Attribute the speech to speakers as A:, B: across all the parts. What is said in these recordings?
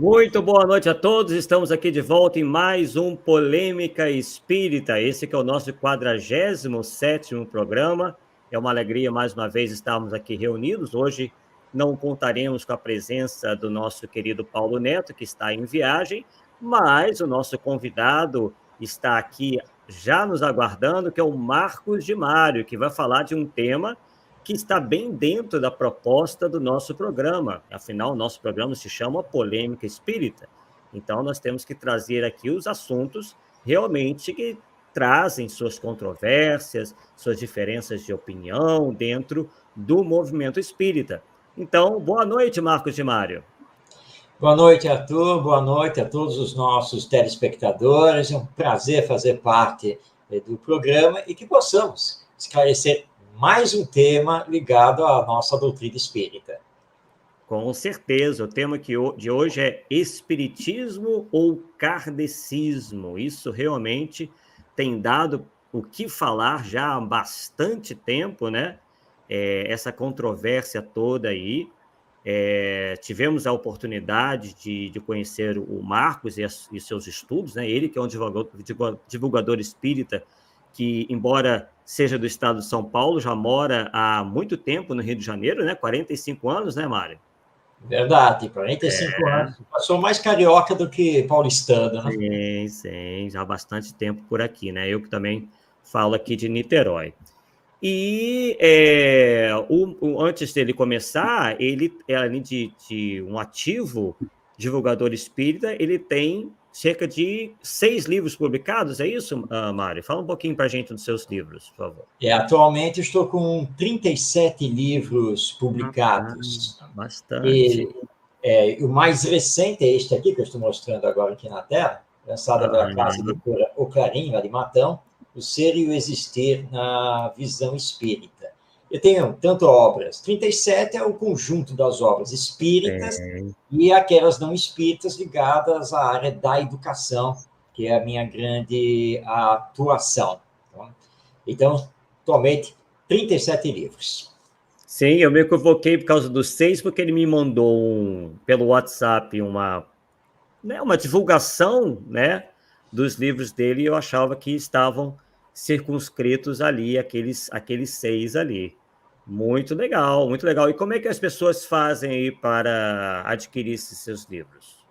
A: Muito boa noite a todos, estamos aqui de volta em mais um Polêmica Espírita, esse que é o nosso 47º programa, é uma alegria mais uma vez estarmos aqui reunidos, hoje não contaremos com a presença do nosso querido Paulo Neto, que está em viagem, mas o nosso convidado está aqui já nos aguardando, que é o Marcos de Mário, que vai falar de um tema que está bem dentro da proposta do nosso programa. Afinal, o nosso programa se chama Polêmica Espírita. Então, nós temos que trazer aqui os assuntos realmente que trazem suas controvérsias, suas diferenças de opinião dentro do movimento espírita. Então, boa noite, Marcos de Mário.
B: Boa noite, Arthur. Boa noite a todos os nossos telespectadores. É um prazer fazer parte do programa e que possamos esclarecer mais um tema ligado à nossa doutrina espírita.
A: Com certeza, o tema de hoje é espiritismo ou kardecismo. Isso realmente tem dado o que falar já há bastante tempo, né? Essa controvérsia toda aí. Tivemos a oportunidade de conhecer o Marcos e seus estudos, né? Ele que é um divulgador espírita que, embora seja do estado de São Paulo, já mora há muito tempo no Rio de Janeiro, né? 45 anos, né, Mário?
B: Verdade, 45 anos. Passou mais carioca do que paulistano,
A: né? Sim, já há bastante tempo por aqui, né? Eu que também falo aqui de Niterói. E antes dele começar, ele, além de um ativo divulgador espírita, ele tem cerca de 6 livros publicados, é isso, Mário? Fala um pouquinho para a gente dos seus livros, por favor.
B: Atualmente estou com 37 livros publicados.
A: Bastante.
B: O mais recente é este aqui, que eu estou mostrando agora aqui na tela, lançado pela Casa Editora O Clarim, lá de Matão, O Ser e o Existir na Visão Espírita. Eu tenho tanto obras, 37 é o conjunto das obras espíritas e aquelas não espíritas ligadas à área da educação, que é a minha grande atuação. Então, atualmente, 37 livros.
A: Sim, eu me equivoquei por causa dos 6, porque ele me mandou pelo WhatsApp uma divulgação, né, dos livros dele, e eu achava que estavam circunscritos ali, aqueles 6 ali. Muito legal, muito legal. E como é que as pessoas fazem aí para adquirir esses seus livros?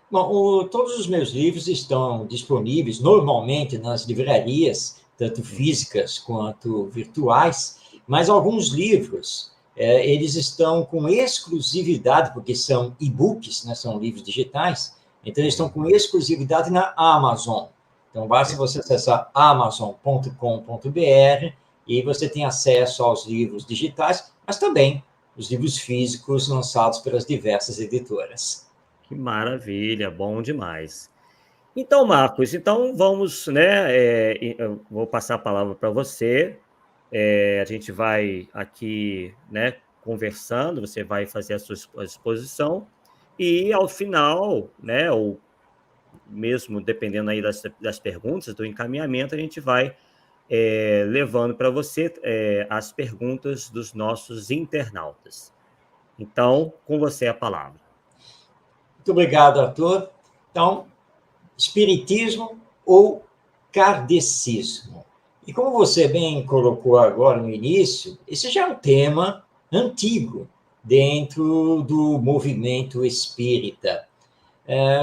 B: Bom, todos os meus livros estão disponíveis normalmente nas livrarias, tanto físicas quanto virtuais, mas alguns livros eles estão com exclusividade, porque são e-books, né, são livros digitais, então eles estão com exclusividade na Amazon. Então, basta você acessar amazon.com.br e você tem acesso aos livros digitais, mas também os livros físicos lançados pelas diversas editoras.
A: Que maravilha, bom demais. Então, Marcos, vamos, né? Eu vou passar a palavra para você. A gente vai aqui, né, conversando, você vai fazer a sua exposição, e ao final, né, ou mesmo dependendo aí das perguntas, do encaminhamento, a gente vai levando para você as perguntas dos nossos internautas. Então, com você a palavra.
B: Muito obrigado, Arthur. Então, espiritismo ou kardecismo? E como você bem colocou agora no início, esse já é um tema antigo dentro do movimento espírita,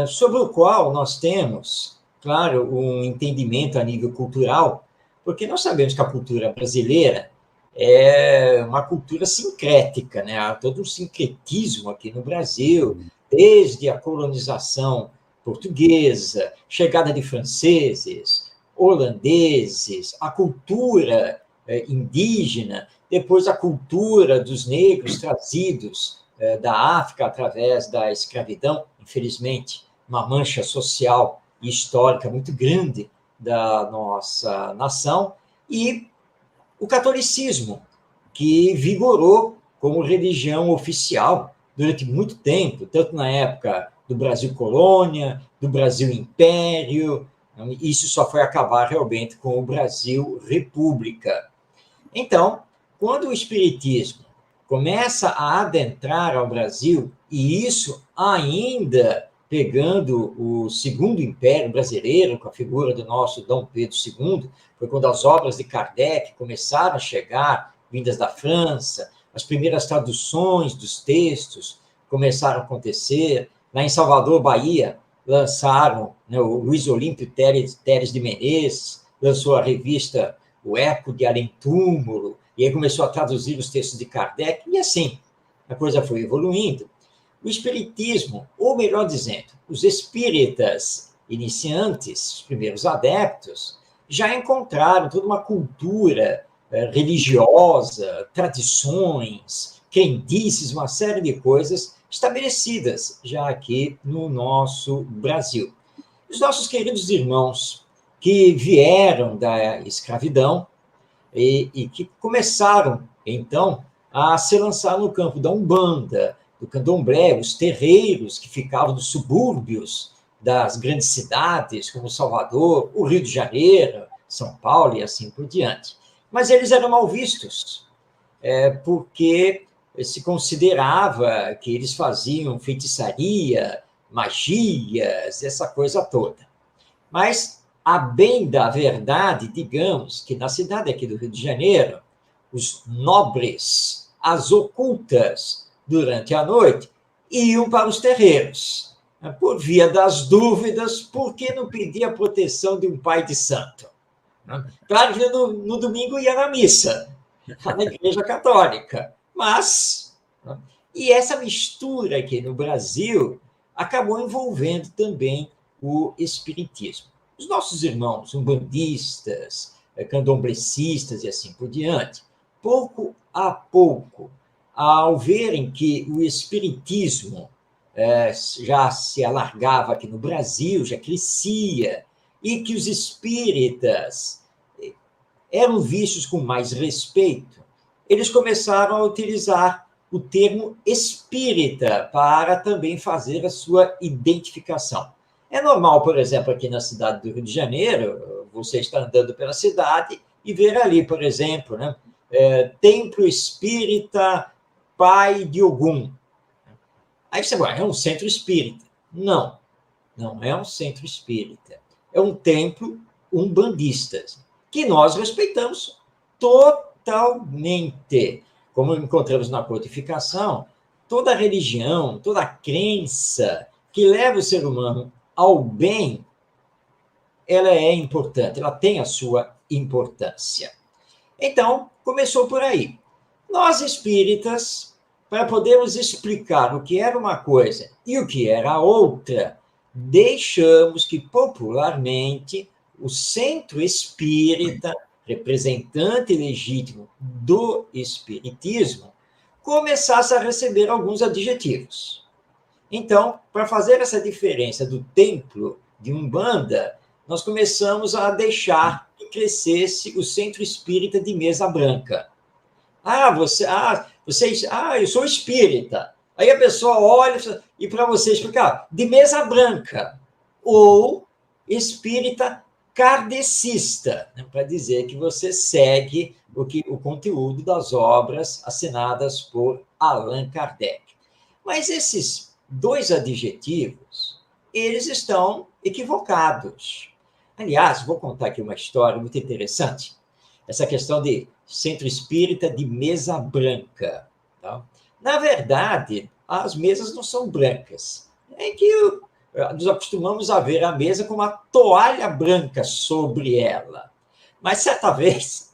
B: sobre o qual nós temos, claro, um entendimento a nível cultural, porque nós sabemos que a cultura brasileira é uma cultura sincrética, né? Há todo um sincretismo aqui no Brasil, desde a colonização portuguesa, chegada de franceses, holandeses, a cultura indígena, depois a cultura dos negros trazidos da África através da escravidão, infelizmente, uma mancha social e histórica muito grande da nossa nação, e o catolicismo, que vigorou como religião oficial durante muito tempo, tanto na época do Brasil colônia, do Brasil império. Isso só foi acabar realmente com o Brasil república. Então, quando o espiritismo começa a adentrar ao Brasil, e isso ainda pegando o Segundo Império Brasileiro, com a figura do nosso Dom Pedro II, foi quando as obras de Kardec começaram a chegar, vindas da França, as primeiras traduções dos textos começaram a acontecer. Lá em Salvador, Bahia, lançaram, né, o Luiz Olímpio Teres de Menezes, lançou a revista O Eco de Além Túmulo, e aí começou a traduzir os textos de Kardec, e assim a coisa foi evoluindo. O espiritismo, ou melhor dizendo, os espíritas iniciantes, os primeiros adeptos, já encontraram toda uma cultura religiosa, tradições, crendices, uma série de coisas estabelecidas já aqui no nosso Brasil. Os nossos queridos irmãos que vieram da escravidão e que começaram, então, a se lançar no campo da Umbanda, do Candomblé, os terreiros que ficavam nos subúrbios das grandes cidades, como Salvador, o Rio de Janeiro, São Paulo e assim por diante. Mas eles eram mal vistos, porque se considerava que eles faziam feitiçaria, magias, essa coisa toda. Mas, a bem da verdade, digamos que na cidade aqui do Rio de Janeiro, os nobres, as ocultas, durante a noite, iam para os terreiros, por via das dúvidas, por que não pedir a proteção de um pai de santo? Claro que no domingo ia na missa, na Igreja Católica, mas... E essa mistura aqui no Brasil acabou envolvendo também o espiritismo. Os nossos irmãos umbandistas, candomblecistas e assim por diante, pouco a pouco, ao verem que o espiritismo já se alargava aqui no Brasil, já crescia, e que os espíritas eram vistos com mais respeito, eles começaram a utilizar o termo espírita para também fazer a sua identificação. É normal, por exemplo, aqui na cidade do Rio de Janeiro, você está andando pela cidade e ver ali, por exemplo, né, Templo Espírita Pai de Ogum. Aí você vai, é um centro espírita. Não, não é um centro espírita. É um templo umbandista, que nós respeitamos totalmente. Como encontramos na codificação, toda religião, toda crença que leva o ser humano ao bem, ela é importante, ela tem a sua importância. Então, começou por aí. Nós, espíritas, para podermos explicar o que era uma coisa e o que era outra, deixamos que, popularmente, o centro espírita, representante legítimo do espiritismo, começasse a receber alguns adjetivos. Então, para fazer essa diferença do templo de Umbanda, nós começamos a deixar que crescesse o centro espírita de Mesa Branca. Eu sou espírita. Aí a pessoa olha e para você explicar, de Mesa Branca, ou espírita kardecista, né, para dizer que você segue o conteúdo das obras assinadas por Allan Kardec. Mas esses dois adjetivos, eles estão equivocados. Aliás, vou contar aqui uma história muito interessante. Essa questão de centro espírita de Mesa Branca. Tá? Na verdade, as mesas não são brancas. É que nós acostumamos a ver a mesa com uma toalha branca sobre ela. Mas, certa vez,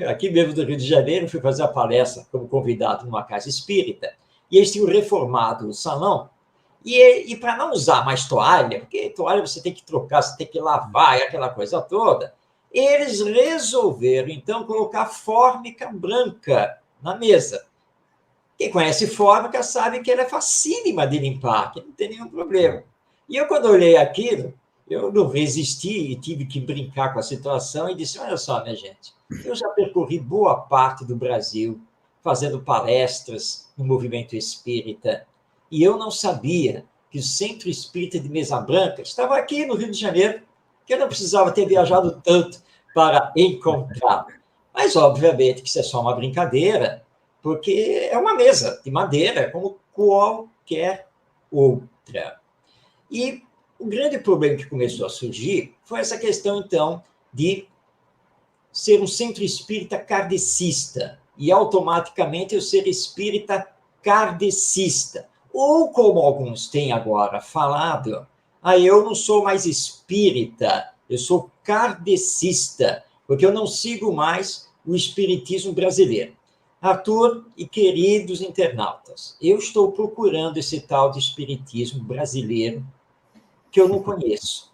B: aqui mesmo do Rio de Janeiro, fui fazer a palestra como convidado numa casa espírita, e eles tinham reformado o salão, e para não usar mais toalha, porque toalha você tem que trocar, você tem que lavar, e aquela coisa toda, eles resolveram, então, colocar fórmica branca na mesa. Quem conhece fórmica sabe que ela é facílima de limpar, que não tem nenhum problema. E eu, quando olhei aquilo, eu não resisti e tive que brincar com a situação e disse, olha só, minha gente, eu já percorri boa parte do Brasil fazendo palestras no movimento espírita e eu não sabia que o Centro Espírita de Mesa Branca estava aqui no Rio de Janeiro, que eu não precisava ter viajado tanto para encontrá-lo. Mas, obviamente, que isso é só uma brincadeira, porque é uma mesa de madeira, como qualquer outra. E o grande problema que começou a surgir foi essa questão, então, de ser um centro espírita kardecista, e automaticamente eu ser espírita kardecista. Ou, como alguns têm agora falado, eu não sou mais espírita, eu sou kardecista, porque eu não sigo mais o espiritismo brasileiro. Arthur e queridos internautas, eu estou procurando esse tal de espiritismo brasileiro que eu não conheço.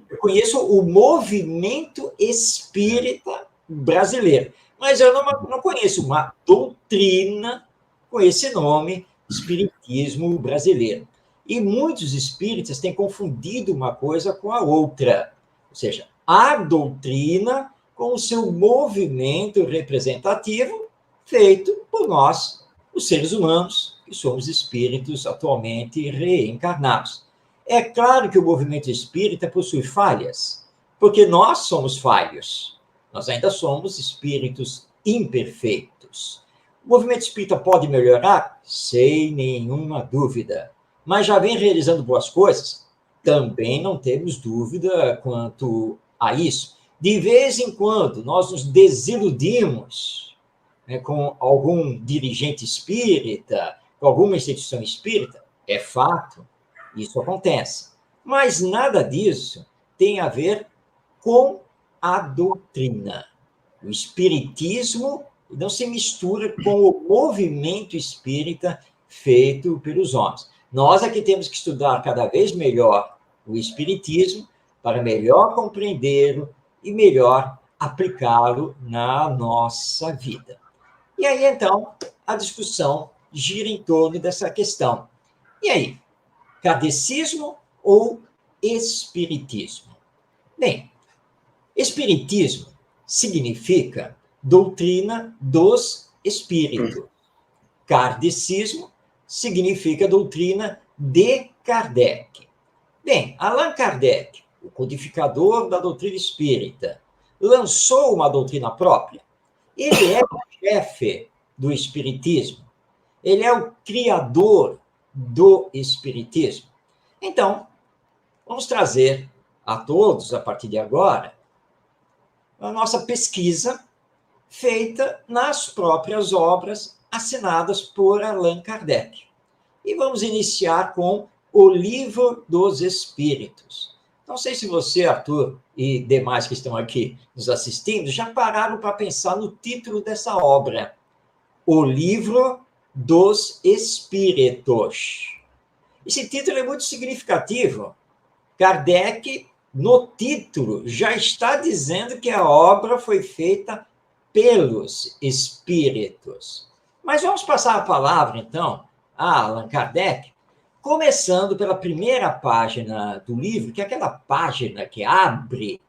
B: Eu conheço o movimento espírita brasileiro, mas eu não conheço uma doutrina com esse nome, espiritismo brasileiro. E muitos espíritas têm confundido uma coisa com a outra, ou seja, a doutrina com o seu movimento representativo feito por nós, os seres humanos, que somos espíritos atualmente reencarnados. É claro que o movimento espírita possui falhas, porque nós somos falhos. Nós ainda somos espíritos imperfeitos. O movimento espírita pode melhorar? Sem nenhuma dúvida. Mas já vem realizando boas coisas? Também não temos dúvida quanto a isso. De vez em quando, nós nos desiludimos, né, com algum dirigente espírita, com alguma instituição espírita. É fato. Isso acontece. Mas nada disso tem a ver com a doutrina. O espiritismo não se mistura com o movimento espírita feito pelos homens. Nós é que temos que estudar cada vez melhor o espiritismo para melhor compreendê-lo e melhor aplicá-lo na nossa vida. E aí, então, a discussão gira em torno dessa questão. E aí? Kardecismo ou espiritismo? Bem, espiritismo significa doutrina dos espíritos. Kardecismo significa doutrina de Kardec. Bem, Allan Kardec, o codificador da doutrina espírita, lançou uma doutrina própria. Ele é o chefe do espiritismo. Ele é o criador do espiritismo. Então, vamos trazer a todos, a partir de agora, a nossa pesquisa feita nas próprias obras assinadas por Allan Kardec. E vamos iniciar com o Livro dos Espíritos. Não sei se você, Arthur, e demais que estão aqui nos assistindo, já pararam para pensar no título dessa obra. O Livro dos Espíritos. Esse título é muito significativo. Kardec, no título, já está dizendo que a obra foi feita pelos espíritos. Mas vamos passar a palavra, então, a Allan Kardec, começando pela primeira página do livro, que é aquela página que abre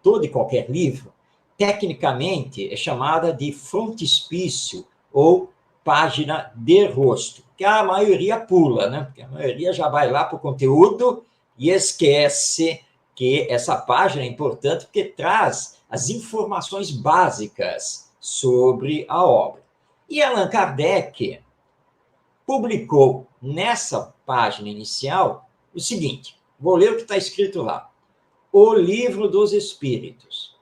B: todo e qualquer livro, tecnicamente é chamada de frontispício ou página de rosto, que a maioria pula, né? Porque a maioria já vai lá para o conteúdo e esquece que essa página é importante porque traz as informações básicas sobre a obra. E Allan Kardec publicou nessa página inicial o seguinte, vou ler o que está escrito lá. O Livro dos Espíritos,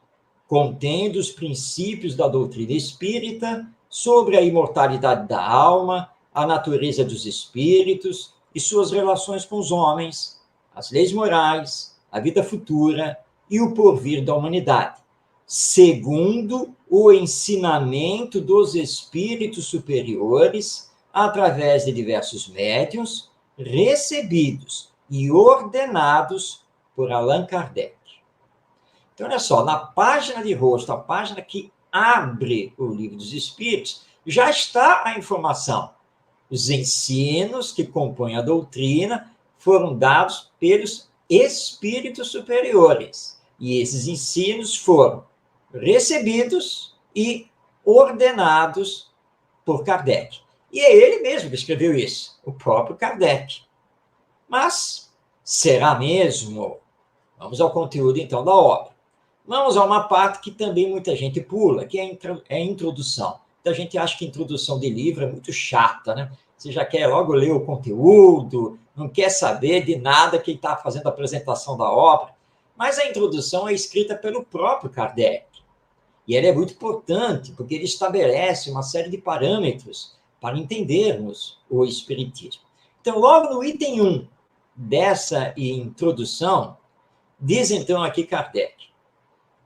B: contendo os princípios da doutrina espírita sobre a imortalidade da alma, a natureza dos espíritos e suas relações com os homens, as leis morais, a vida futura e o porvir da humanidade, segundo o ensinamento dos espíritos superiores, através de diversos médiuns, recebidos e ordenados por Allan Kardec. Então, olha só, na página de rosto, a página que abre o Livro dos Espíritos, já está a informação. Os ensinos que compõem a doutrina foram dados pelos espíritos superiores. E esses ensinos foram recebidos e ordenados por Kardec. E é ele mesmo que escreveu isso, o próprio Kardec. Mas será mesmo? Vamos ao conteúdo, então, da obra. Vamos a uma parte que também muita gente pula, que é a introdução. Muita gente acha que a introdução de livro é muito chata, né? Você já quer logo ler o conteúdo, não quer saber de nada quem está fazendo a apresentação da obra. Mas a introdução é escrita pelo próprio Kardec. E ela é muito importante, porque ele estabelece uma série de parâmetros para entendermos o Espiritismo. Então, logo no item 1 dessa introdução, diz então aqui Kardec: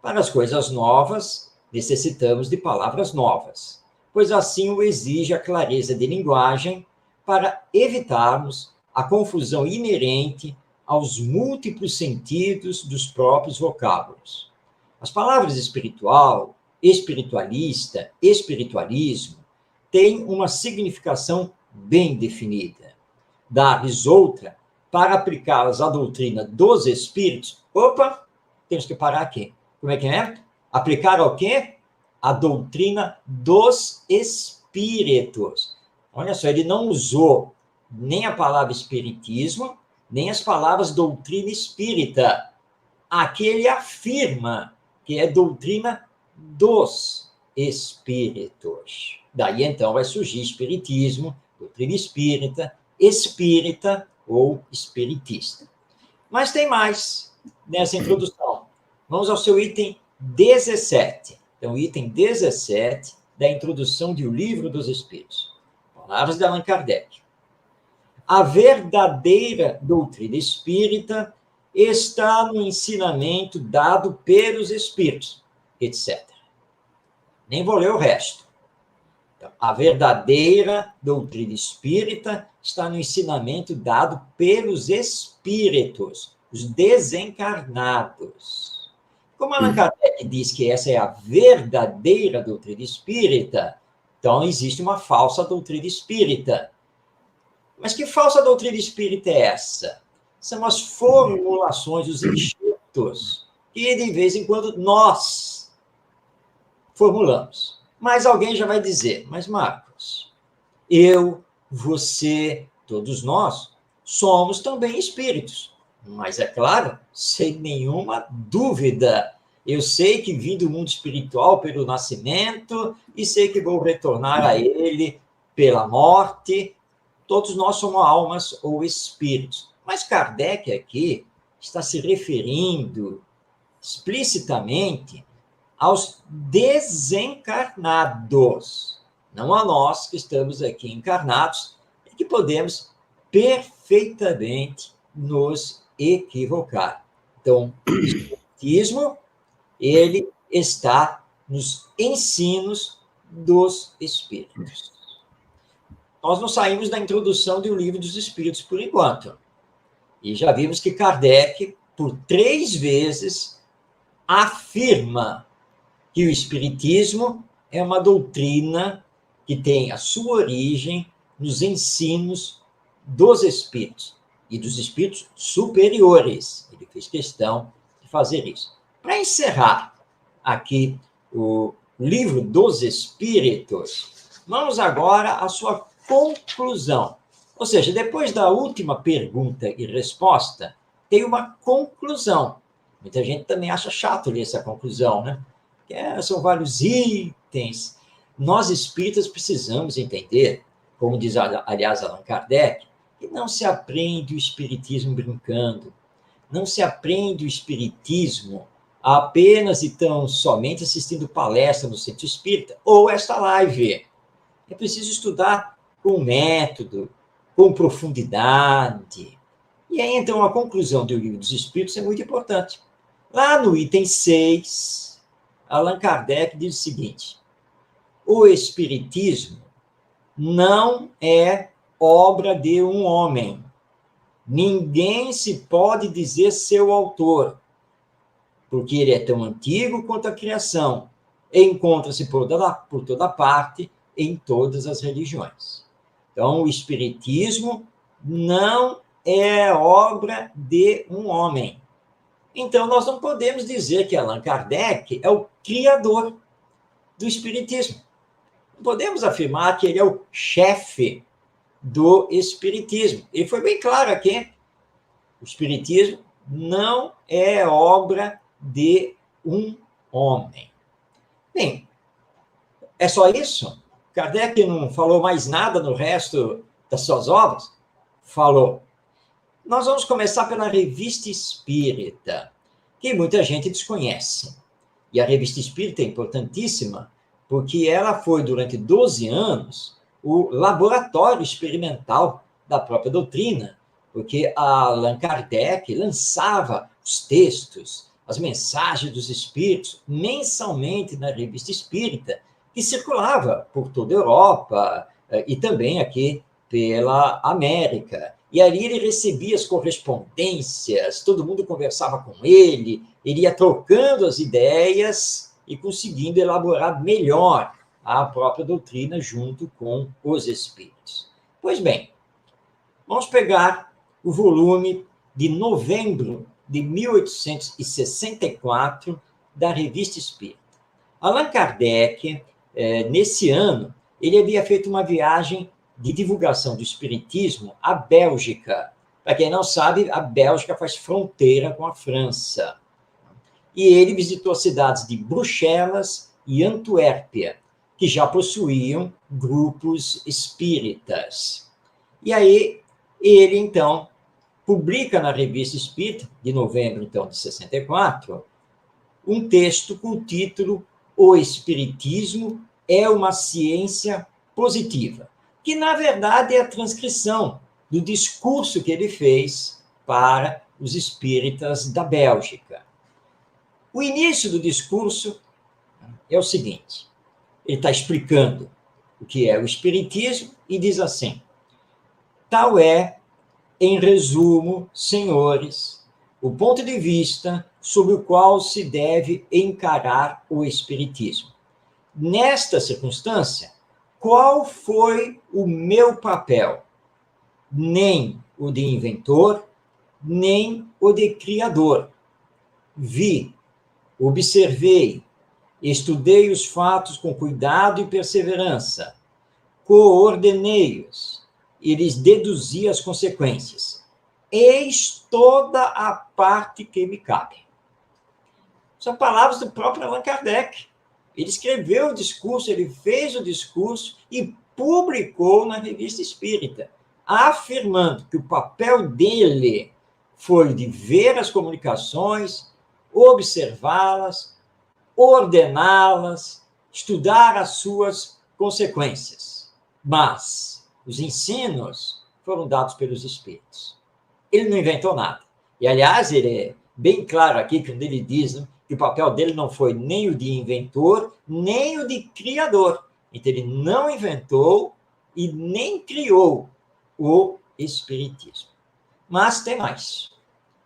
B: para as coisas novas, necessitamos de palavras novas, pois assim o exige a clareza de linguagem para evitarmos a confusão inerente aos múltiplos sentidos dos próprios vocábulos. As palavras espiritual, espiritualista, espiritualismo têm uma significação bem definida. Dar-lhes outra para aplicá-las à doutrina dos espíritos. Opa, temos que parar aqui. Como é que é? Aplicar ao quê? A doutrina dos espíritos. Olha só, ele não usou nem a palavra espiritismo, nem as palavras doutrina espírita. Aqui ele afirma que é doutrina dos espíritos. Daí, então, vai surgir espiritismo, doutrina espírita ou espiritista. Mas tem mais nessa introdução. Vamos ao seu item 17. Então, item 17 da introdução de O Livro dos Espíritos. Palavras de Allan Kardec. A verdadeira doutrina espírita está no ensinamento dado pelos espíritos, etc. Nem vou ler o resto. Então, a verdadeira doutrina espírita está no ensinamento dado pelos espíritos, os desencarnados. Como Allan Kardec diz que essa é a verdadeira doutrina espírita, então existe uma falsa doutrina espírita. Mas que falsa doutrina espírita é essa? São as formulações, os enxertos, que de vez em quando nós formulamos. Mas alguém já vai dizer: mas Marcos, eu, você, todos nós, somos também espíritos. Mas é claro, sem nenhuma dúvida, eu sei que vim do mundo espiritual pelo nascimento e sei que vou retornar a ele pela morte. Todos nós somos almas ou espíritos. Mas Kardec aqui está se referindo explicitamente aos desencarnados, não a nós que estamos aqui encarnados e que podemos perfeitamente nos equivocar. Então, o espiritismo, ele está nos ensinos dos espíritos. Nós não saímos da introdução do Livro dos Espíritos por enquanto. E já vimos que Kardec, por 3 vezes, afirma que o Espiritismo é uma doutrina que tem a sua origem nos ensinos dos espíritos e dos espíritos superiores. Ele fez questão de fazer isso. Para encerrar aqui o Livro dos Espíritos, vamos agora à sua conclusão. Ou seja, depois da última pergunta e resposta, tem uma conclusão. Muita gente também acha chato ler essa conclusão, né? São vários itens. Nós espíritas precisamos entender, como diz, aliás, Allan Kardec, que não se aprende o espiritismo brincando. Não se aprende o espiritismo apenas e tão somente assistindo palestra no Centro Espírita ou esta live. É preciso estudar com método, com profundidade. E aí, então, a conclusão do Livro dos Espíritos é muito importante. Lá no item 6, Allan Kardec diz o seguinte: o Espiritismo não é obra de um homem. Ninguém se pode dizer seu autor, porque ele é tão antigo quanto a criação. Encontra-se por toda parte, em todas as religiões. Então, o Espiritismo não é obra de um homem. Então, nós não podemos dizer que Allan Kardec é o criador do Espiritismo. Não podemos afirmar que ele é o chefe do Espiritismo. Ele foi bem claro aqui. O Espiritismo não é obra de um homem. Bem, é só isso? Kardec não falou mais nada no resto das suas obras? Falou. nós vamos começar pela Revista Espírita, que muita gente desconhece. E a Revista Espírita é importantíssima, porque ela foi, durante 12 anos, o laboratório experimental da própria doutrina, porque Allan Kardec lançava os textos, as mensagens dos espíritos, mensalmente na Revista Espírita, que circulava por toda a Europa e também aqui pela América. E ali ele recebia as correspondências, todo mundo conversava com ele ia trocando as ideias e conseguindo elaborar melhor a própria doutrina junto com os espíritos. Pois bem, vamos pegar o volume de novembro de 1864 da Revista Espírita. Allan Kardec, nesse ano, ele havia feito uma viagem de divulgação do espiritismo à Bélgica. Para quem não sabe, a Bélgica faz fronteira com a França. E ele visitou as cidades de Bruxelas e Antuérpia, que já possuíam grupos espíritas. E aí, ele, então, publica na Revista Espírita, de novembro, então, de 64, um texto com o título O Espiritismo é uma ciência positiva, que, na verdade, é a transcrição do discurso que ele fez para os espíritas da Bélgica. O início do discurso é o seguinte: ele está explicando o que é o espiritismo e diz assim: tal é, em resumo, senhores, o ponto de vista sob o qual se deve encarar o espiritismo. Nesta circunstância, qual foi o meu papel? Nem o de inventor, nem o de criador. Vi, observei, estudei os fatos com cuidado e perseverança, coordenei-os e lhes deduzi as consequências. Eis toda a parte que me cabe. São palavras do próprio Allan Kardec. Ele escreveu o discurso, ele fez o discurso e publicou na Revista Espírita, afirmando que o papel dele foi de ver as comunicações, observá-las, ordená-las, estudar as suas consequências. Mas os ensinos foram dados pelos espíritos. Ele não inventou nada. E, aliás, ele é bem claro aqui quando ele diz que o papel dele não foi nem o de inventor, nem o de criador. Então, ele não inventou e nem criou o espiritismo. Mas tem mais.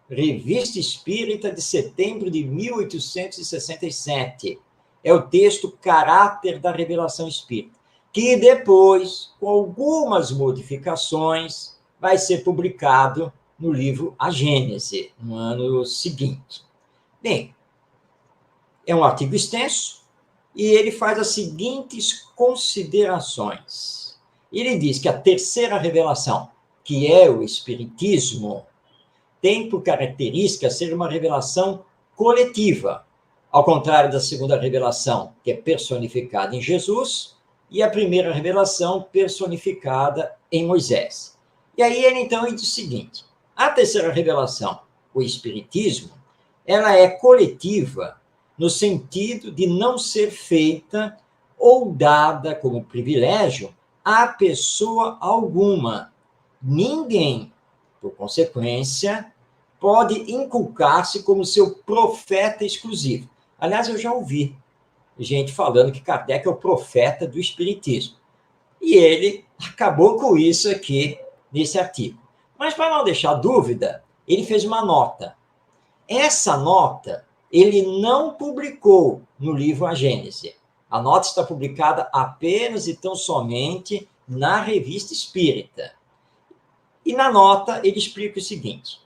B: Revista Espírita de setembro de 1867. É o texto Caráter da Revelação Espírita, que depois, com algumas modificações, vai ser publicado no livro A Gênese, no ano seguinte. Bem, é um artigo extenso e ele faz as seguintes considerações. Ele diz que a terceira revelação, que é o Espiritismo, tem por característica ser uma revelação coletiva, ao contrário da segunda revelação, que é personificada em Jesus, e a primeira revelação personificada em Moisés. E aí ele, então, diz o seguinte: a terceira revelação, o Espiritismo, ela é coletiva no sentido de não ser feita ou dada como privilégio a pessoa alguma. Ninguém, por consequência, pode inculcar-se como seu profeta exclusivo. Aliás, eu já ouvi gente falando que Kardec é o profeta do Espiritismo. E ele acabou com isso aqui nesse artigo. Mas, para não deixar dúvida, ele fez uma nota. Essa nota ele não publicou no livro A Gênese. A nota está publicada apenas e tão somente na Revista Espírita. E na nota ele explica o seguinte: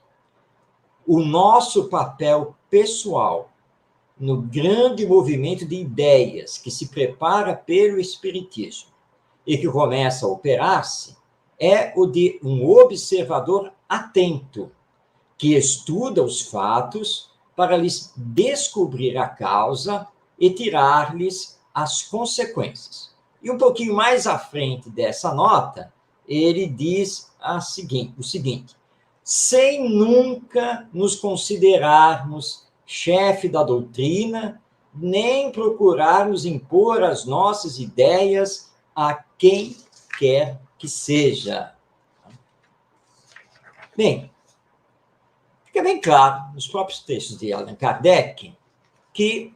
B: o nosso papel pessoal no grande movimento de ideias que se prepara pelo Espiritismo e que começa a operar-se é o de um observador atento, que estuda os fatos para lhes descobrir a causa e tirar-lhes as consequências. E um pouquinho mais à frente dessa nota, ele diz o seguinte: sem nunca nos considerarmos chefe da doutrina, nem procurarmos impor as nossas ideias a quem quer que seja. Bem, fica bem claro nos próprios textos de Allan Kardec que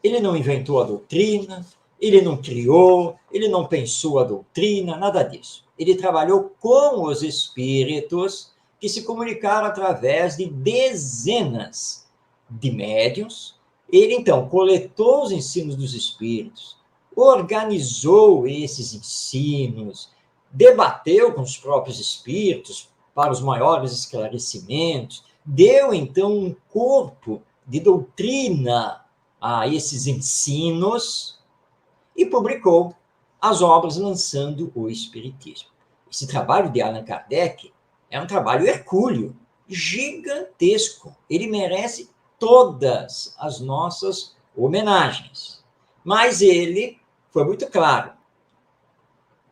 B: ele não inventou a doutrina, ele não criou, ele não pensou a doutrina, nada disso. Ele trabalhou com os espíritos que se comunicaram através de dezenas de médiuns. Ele, então, coletou os ensinos dos espíritos, organizou esses ensinos, debateu com os próprios espíritos para os maiores esclarecimentos, deu, então, um corpo de doutrina a esses ensinos e publicou as obras lançando o Espiritismo. Esse trabalho de Allan Kardec é um trabalho hercúleo, gigantesco. Ele merece todas as nossas homenagens. Mas ele foi muito claro.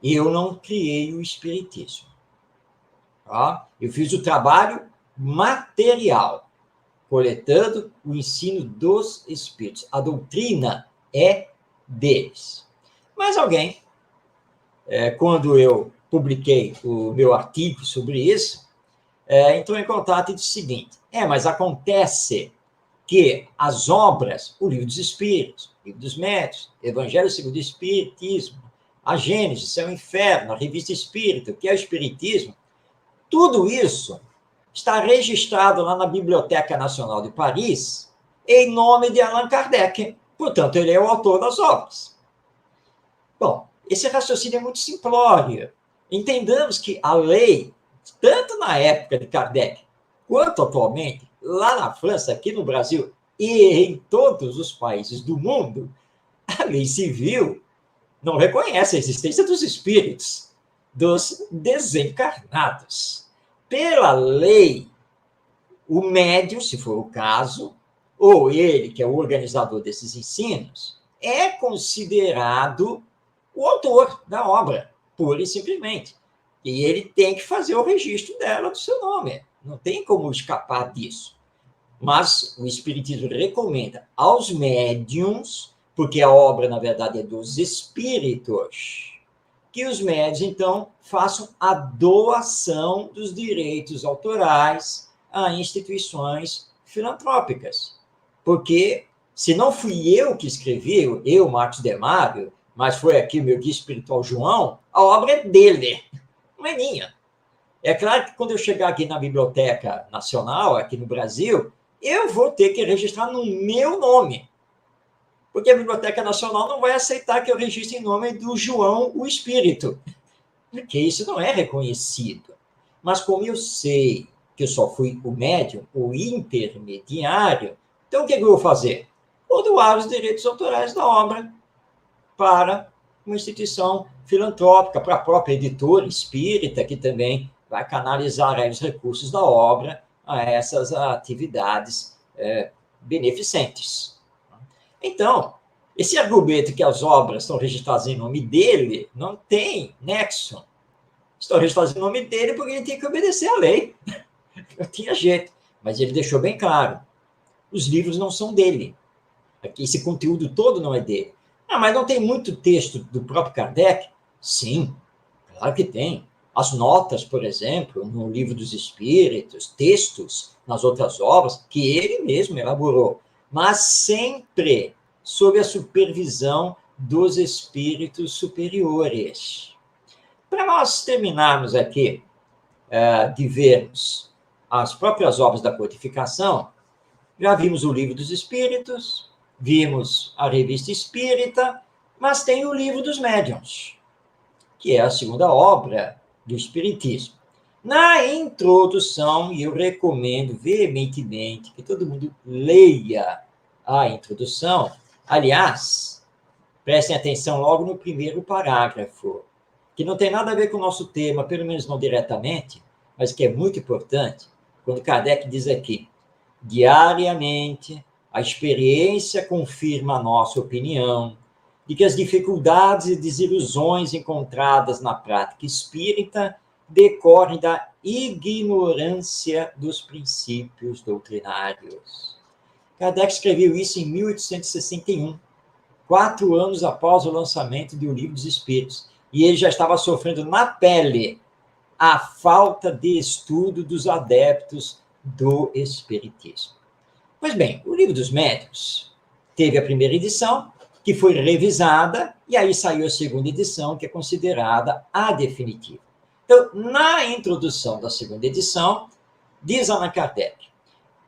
B: Eu não criei o Espiritismo. Eu fiz o trabalho material, coletando o ensino dos espíritos. A doutrina é deles. Mas alguém, quando eu publiquei o meu artigo sobre isso, entrou em contato e disse o seguinte: mas acontece que as obras, o Livro dos Espíritos, o Livro dos Médiuns, Evangelho segundo o Espiritismo, a Gênese, Céu e Inferno, a Revista Espírita, o que é o Espiritismo, tudo isso está registrado lá na Biblioteca Nacional de Paris, em nome de Allan Kardec. Portanto, ele é o autor das obras. Bom, esse raciocínio é muito simplório. Entendamos que a lei, tanto na época de Kardec, quanto atualmente, lá na França, aqui no Brasil e em todos os países do mundo, a lei civil não reconhece a existência dos espíritos, dos desencarnados. Pela lei, o médium, se for o caso, ou ele, que é o organizador desses ensinos, é considerado o autor da obra, pura e simplesmente. E ele tem que fazer o registro dela do seu nome. Não tem como escapar disso. Mas o Espiritismo recomenda aos médiuns, porque a obra, na verdade, é dos espíritos, que os médiuns, então, façam a doação dos direitos autorais a instituições filantrópicas. Porque, se não fui eu que escrevi, eu, Marcos Demário, mas foi aqui o meu guia espiritual João, a obra é dele, não é minha. É claro que quando eu chegar aqui na Biblioteca Nacional, aqui no Brasil, eu vou ter que registrar no meu nome. Porque a Biblioteca Nacional não vai aceitar que eu registre em nome do João, o Espírito. Porque isso não é reconhecido. Mas como eu sei que eu só fui o médium, o intermediário, então o que eu vou fazer? Vou doar os direitos autorais da obra para uma instituição filantrópica, para a própria editora espírita, que também vai canalizar aí os recursos da obra a essas atividades beneficentes. Então, esse argumento que as obras estão registradas em nome dele não tem nexo. Estão registradas em nome dele porque ele tem que obedecer à lei. Não tinha jeito. Mas ele deixou bem claro, os livros não são dele. Esse conteúdo todo não é dele. Mas não tem muito texto do próprio Kardec? Sim, claro que tem. As notas, por exemplo, no Livro dos Espíritos, textos nas outras obras, que ele mesmo elaborou, mas sempre sob a supervisão dos espíritos superiores. Para nós terminarmos aqui de vermos as próprias obras da codificação, já vimos o Livro dos Espíritos, vimos a Revista Espírita, mas tem o Livro dos Médiuns, que é a segunda obra do Espiritismo. Na introdução, e eu recomendo veementemente que todo mundo leia a introdução, aliás, prestem atenção logo no primeiro parágrafo, que não tem nada a ver com o nosso tema, pelo menos não diretamente, mas que é muito importante, quando Kardec diz aqui: diariamente, a experiência confirma a nossa opinião de que as dificuldades e desilusões encontradas na prática espírita decorrem da ignorância dos princípios doutrinários. Kardec escreveu isso em 1861, 4 anos após o lançamento do Livro dos Espíritos, e ele já estava sofrendo na pele a falta de estudo dos adeptos do Espiritismo. Pois bem, o Livro dos Médiuns teve a primeira edição, que foi revisada, e aí saiu a segunda edição, que é considerada a definitiva. Então, na introdução da segunda edição, diz Allan Kardec,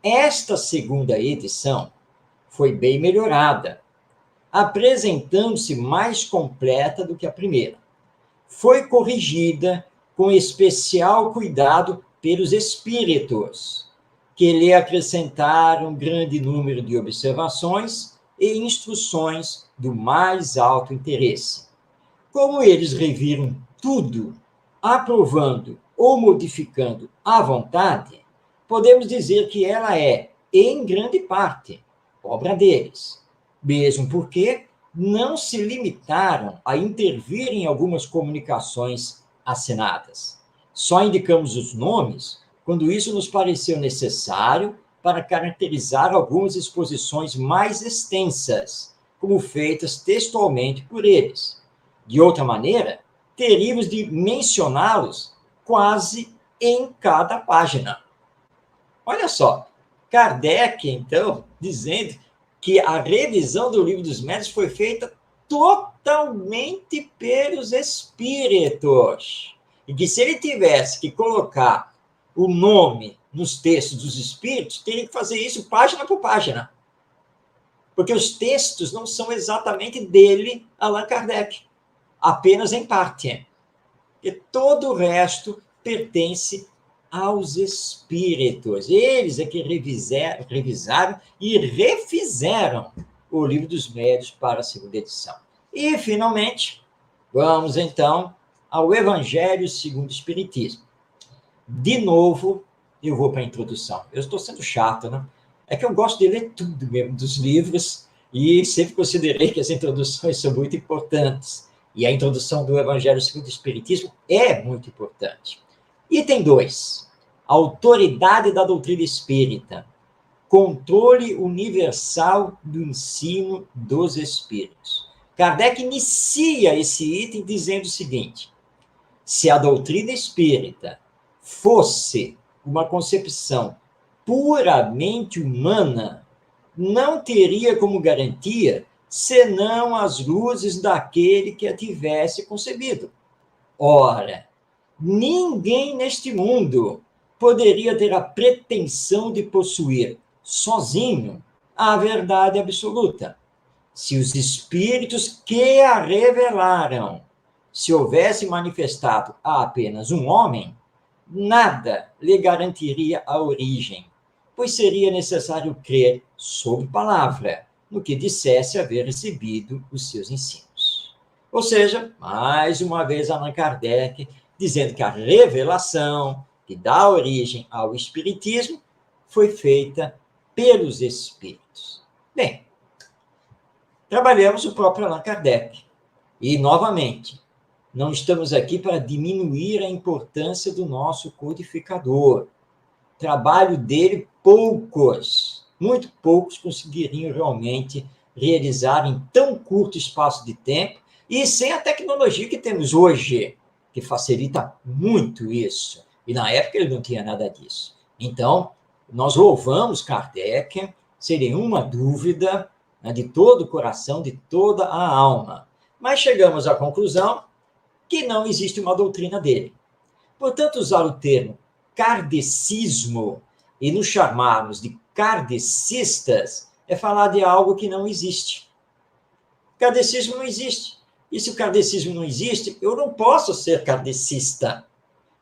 B: esta segunda edição foi bem melhorada, apresentando-se mais completa do que a primeira. Foi corrigida com especial cuidado pelos espíritos, que lhe acrescentaram grande número de observações e instruções do mais alto interesse. Como eles reviram tudo, aprovando ou modificando à vontade, podemos dizer que ela é, em grande parte, obra deles, mesmo porque não se limitaram a intervir em algumas comunicações assinadas. Só indicamos os nomes quando isso nos pareceu necessário para caracterizar algumas exposições mais extensas, como feitas textualmente por eles. De outra maneira, teríamos de mencioná-los quase em cada página. Olha só, Kardec, então, dizendo que a revisão do Livro dos Médiuns foi feita totalmente pelos espíritos. E que se ele tivesse que colocar o nome nos textos dos espíritos, teria que fazer isso página por página. Porque os textos não são exatamente dele, Allan Kardec, apenas em parte. E todo o resto pertence aos espíritos. Eles é que revisaram e refizeram o Livro dos Médiuns para a segunda edição. E, finalmente, vamos, então, ao Evangelho segundo o Espiritismo. De novo, eu vou para a introdução. Eu estou sendo chato, né? É que eu gosto de ler tudo mesmo dos livros e sempre considerei que as introduções são muito importantes. E a introdução do Evangelho segundo o Espiritismo é muito importante. Item 2. Autoridade da doutrina espírita. Controle universal do ensino dos espíritos. Kardec inicia esse item dizendo o seguinte: se a doutrina espírita fosse uma concepção puramente humana, não teria como garantia senão as luzes daquele que a tivesse concebido. Ora, ninguém neste mundo poderia ter a pretensão de possuir sozinho a verdade absoluta. Se os espíritos que a revelaram se houvesse manifestado a apenas um homem, nada lhe garantiria a origem, pois seria necessário crer sob palavra no que dissesse haver recebido os seus ensinos. Ou seja, mais uma vez Allan Kardec dizendo que a revelação que dá origem ao espiritismo foi feita pelos espíritos. Bem, trabalhamos o próprio Allan Kardec. E, novamente, não estamos aqui para diminuir a importância do nosso codificador. Trabalho dele, poucos, muito poucos conseguiriam realmente realizar em tão curto espaço de tempo e sem a tecnologia que temos hoje, que facilita muito isso. E na época ele não tinha nada disso. Então, nós louvamos Kardec, sem nenhuma dúvida, né, de todo o coração, de toda a alma. Mas chegamos à conclusão que não existe uma doutrina dele. Portanto, usar o termo kardecismo e nos chamarmos de kardecistas é falar de algo que não existe. Kardecismo não existe. E se o kardecismo não existe, eu não posso ser kardecista.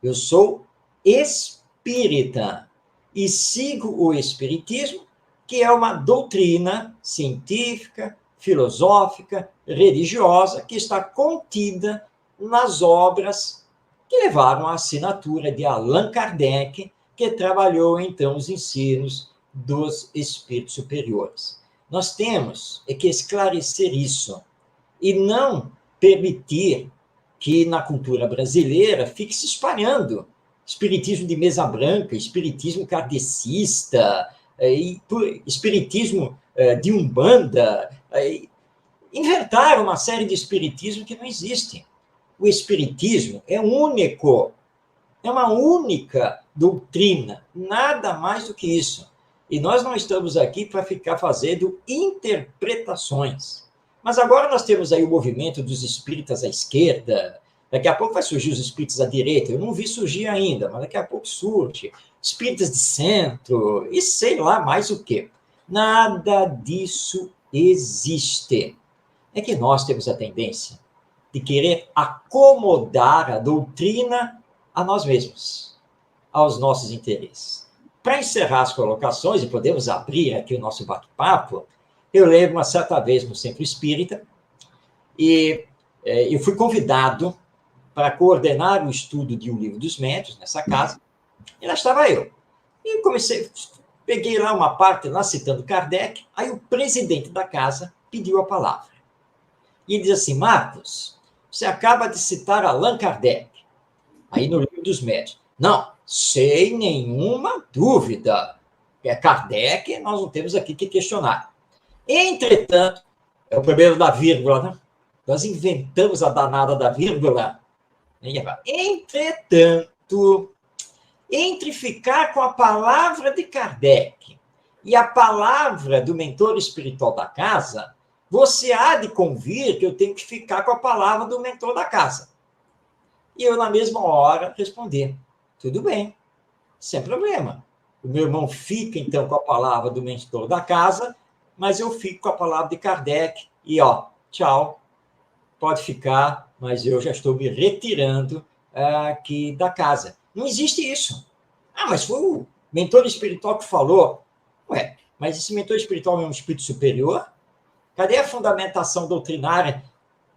B: Eu sou espírita e sigo o espiritismo, que é uma doutrina científica, filosófica, religiosa, que está contida nas obras que levaram à assinatura de Allan Kardec, que trabalhou, então, os ensinos dos espíritos superiores. Nós temos que esclarecer isso e não permitir que na cultura brasileira fique se espalhando. Espiritismo de mesa branca, espiritismo kardecista, espiritismo de umbanda. Inventaram uma série de espiritismo que não existe. O espiritismo é único, é uma única doutrina, nada mais do que isso. E nós não estamos aqui para ficar fazendo interpretações. Mas agora nós temos aí o movimento dos espíritas à esquerda, daqui a pouco vai surgir os espíritas à direita, eu não vi surgir ainda, mas daqui a pouco surge, espíritas de centro, e sei lá mais o quê. Nada disso existe. É que nós temos a tendência de querer acomodar a doutrina a nós mesmos, aos nossos interesses. Para encerrar as colocações, e podemos abrir aqui o nosso bate-papo, eu lembro uma certa vez no Centro Espírita, e eu fui convidado para coordenar o estudo de um livro dos médiuns nessa casa, e lá estava eu. E peguei lá uma parte, lá citando Kardec, aí o presidente da casa pediu a palavra. E ele diz assim: Marcos, você acaba de citar Allan Kardec, aí no livro dos médiuns. Não, sem nenhuma dúvida. É Kardec, nós não temos aqui que questionar. Entretanto, é o primeiro da vírgula, né? Nós inventamos a danada da vírgula. Entretanto, entre ficar com a palavra de Kardec e a palavra do mentor espiritual da casa, você há de convir que eu tenho que ficar com a palavra do mentor da casa. E eu, na mesma hora, respondi: tudo bem, sem problema. O meu irmão fica, então, com a palavra do mentor da casa, mas eu fico com a palavra de Kardec e, tchau, pode ficar, mas eu já estou me retirando aqui da casa. Não existe isso. Mas foi o mentor espiritual que falou. Ué, mas esse mentor espiritual é um espírito superior? Cadê a fundamentação doutrinária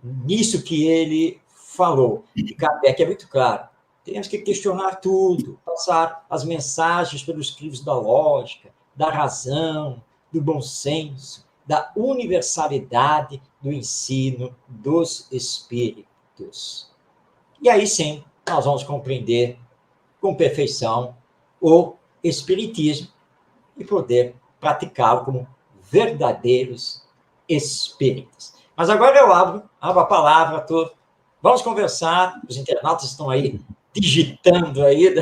B: nisso que ele falou? E Kardec é muito claro. Temos que questionar tudo, passar as mensagens pelos crivos da lógica, da razão, do bom senso, da universalidade do ensino dos espíritos. E aí sim, nós vamos compreender com perfeição o espiritismo e poder praticá-lo como verdadeiros espíritas. Mas agora eu abro a palavra a todos. Vamos conversar, os internautas estão aí digitando aí.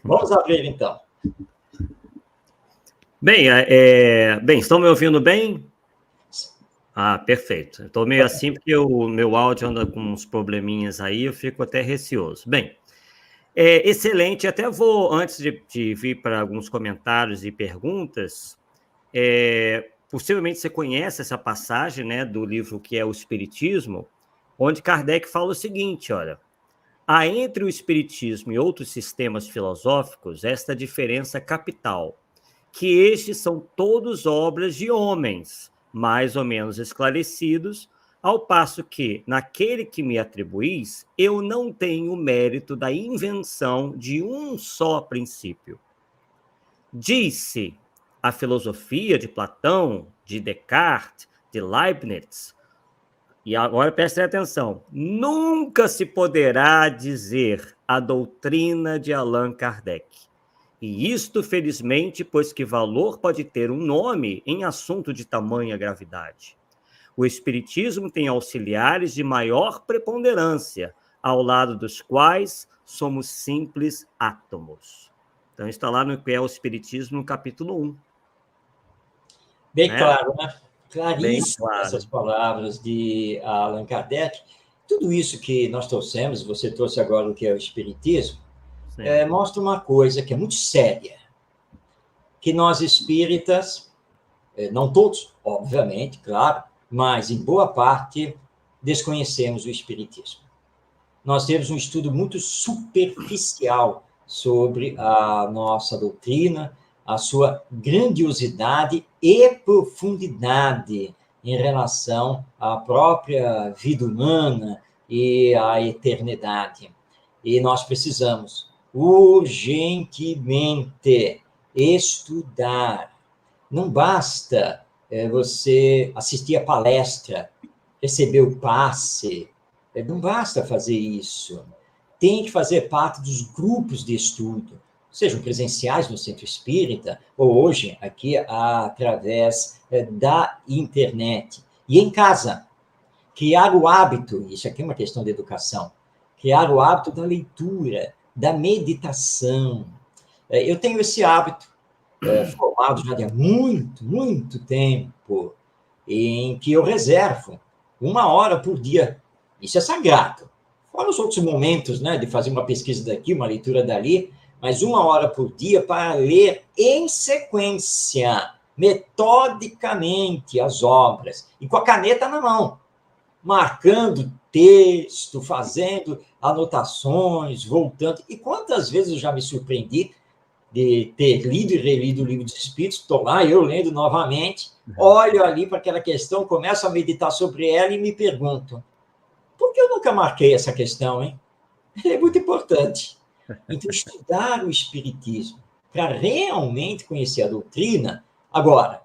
B: Vamos abrir, então.
A: Bem, estão me ouvindo bem? Perfeito. Estou meio assim porque o meu áudio anda com uns probleminhas aí, eu fico até receoso. Bem, excelente. Até vou, antes de vir para alguns comentários e perguntas, possivelmente você conhece essa passagem, né, do livro que é o Espiritismo, onde Kardec fala o seguinte, olha: há entre o Espiritismo e outros sistemas filosóficos esta diferença capital, que estes são todos obras de homens, mais ou menos esclarecidos, ao passo que, naquele que me atribuís, eu não tenho o mérito da invenção de um só princípio. Disse a filosofia de Platão, de Descartes, de Leibniz, e agora prestem atenção, nunca se poderá dizer a doutrina de Allan Kardec. E isto, felizmente, pois que valor pode ter um nome em assunto de tamanha gravidade. O Espiritismo tem auxiliares de maior preponderância, ao lado dos quais somos simples átomos. Então, está lá no que é o Espiritismo, no capítulo 1.
B: Bem claro, né? Claríssimas
A: claro.
B: Essas palavras de Allan Kardec. Tudo isso que nós trouxemos, você trouxe agora o que é o Espiritismo, mostra uma coisa que é muito séria, que nós espíritas, não todos, obviamente, claro, mas em boa parte desconhecemos o Espiritismo. Nós temos um estudo muito superficial sobre a nossa doutrina, a sua grandiosidade e profundidade em relação à própria vida humana e à eternidade. E nós precisamos urgentemente estudar. Não basta você assistir a palestra, receber o passe, Não basta fazer isso. Tem que fazer parte dos grupos de estudo, sejam presenciais no Centro Espírita, ou hoje aqui através da internet. E em casa, criar o hábito, isso aqui é uma questão de educação, criar o hábito da leitura, da meditação. Eu tenho esse hábito, formado já há muito, muito tempo, em que eu reservo 1 hora por dia. Isso é sagrado. Fora os outros momentos, né, de fazer uma pesquisa daqui, uma leitura dali, mas 1 hora por dia para ler em sequência, metodicamente, as obras, e com a caneta na mão, marcando texto, fazendo anotações, voltando. E quantas vezes eu já me surpreendi de ter lido e relido o Livro dos Espíritos, estou lá, eu lendo novamente, olho ali para aquela questão, começo a meditar sobre ela e me pergunto, por que eu nunca marquei essa questão, hein? É muito importante. Então, estudar o Espiritismo para realmente conhecer a doutrina, agora,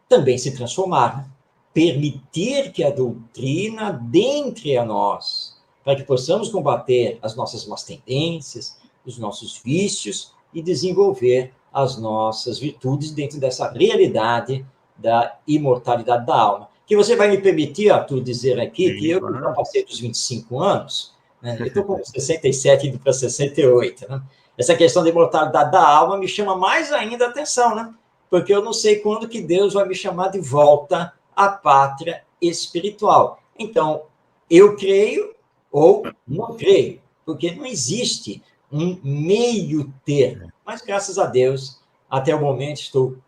B: também se transformar, né? Permitir que a doutrina adentre a nós, para que possamos combater as nossas más tendências, os nossos vícios e desenvolver as nossas virtudes dentro dessa realidade da imortalidade da alma. Que você vai me permitir, Arthur, dizer aqui que eu já passei dos 25 anos, né? Eu estou com 67 indo para 68, né? Essa questão da imortalidade da alma me chama mais ainda a atenção, né? Porque eu não sei quando que Deus vai me chamar de volta à pátria espiritual. Então, eu creio ou não creio, porque não existe um meio termo. Mas, graças a Deus, até o momento estou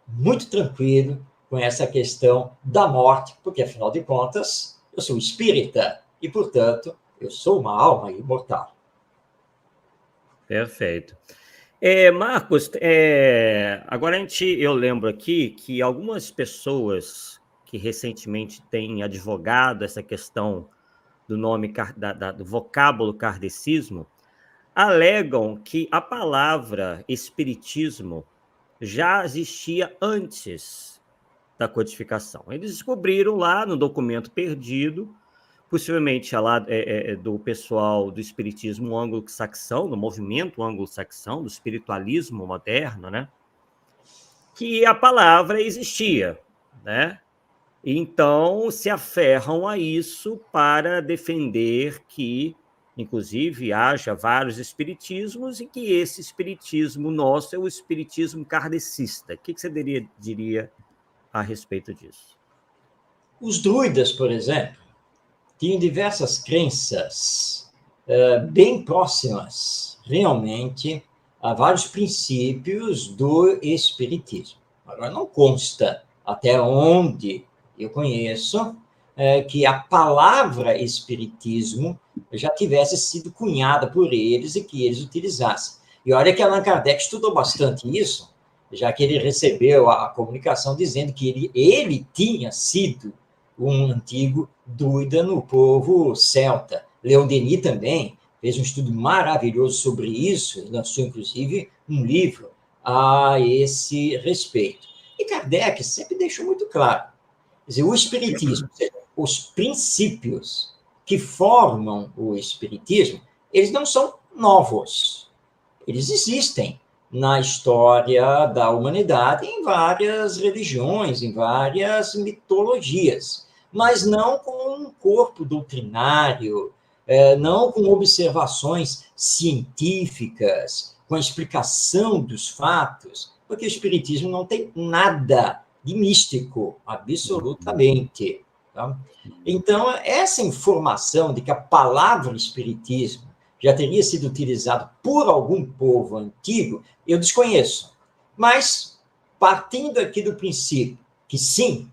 B: muito tranquilo com essa questão da morte, porque, afinal de contas, eu sou espírita e, portanto, eu sou uma alma imortal.
A: Perfeito. Marcos, agora eu lembro aqui que algumas pessoas que recentemente têm advogado essa questão do nome, do vocábulo kardecismo, alegam que a palavra espiritismo já existia antes da codificação. Eles descobriram lá no documento perdido, possivelmente lá do pessoal do espiritismo anglo-saxão, do movimento anglo-saxão, do espiritualismo moderno, né? Que a palavra existia, né? Então, se aferram a isso para defender que, inclusive, haja vários espiritismos e que esse espiritismo nosso é o espiritismo kardecista. O que você diria a respeito disso?
B: Os druidas, por exemplo, tinham diversas crenças bem próximas, realmente, a vários princípios do espiritismo. Agora, não consta, até onde eu conheço, que a palavra espiritismo já tivesse sido cunhada por eles e que eles utilizassem. E olha que Allan Kardec estudou bastante isso, já que ele recebeu a comunicação dizendo que ele tinha sido um antigo druida no povo celta. Leon Denis também fez um estudo maravilhoso sobre isso, e lançou, inclusive, um livro a esse respeito. E Kardec sempre deixou muito claro, quer dizer, o espiritismo, os princípios que formam o espiritismo, eles não são novos. Eles existem na história da humanidade, em várias religiões, em várias mitologias, mas não com um corpo doutrinário, não com observações científicas, com a explicação dos fatos, porque o espiritismo não tem nada de místico, absolutamente. Tá? Então, essa informação de que a palavra espiritismo já teria sido utilizado por algum povo antigo, eu desconheço. Mas, partindo aqui do princípio que sim,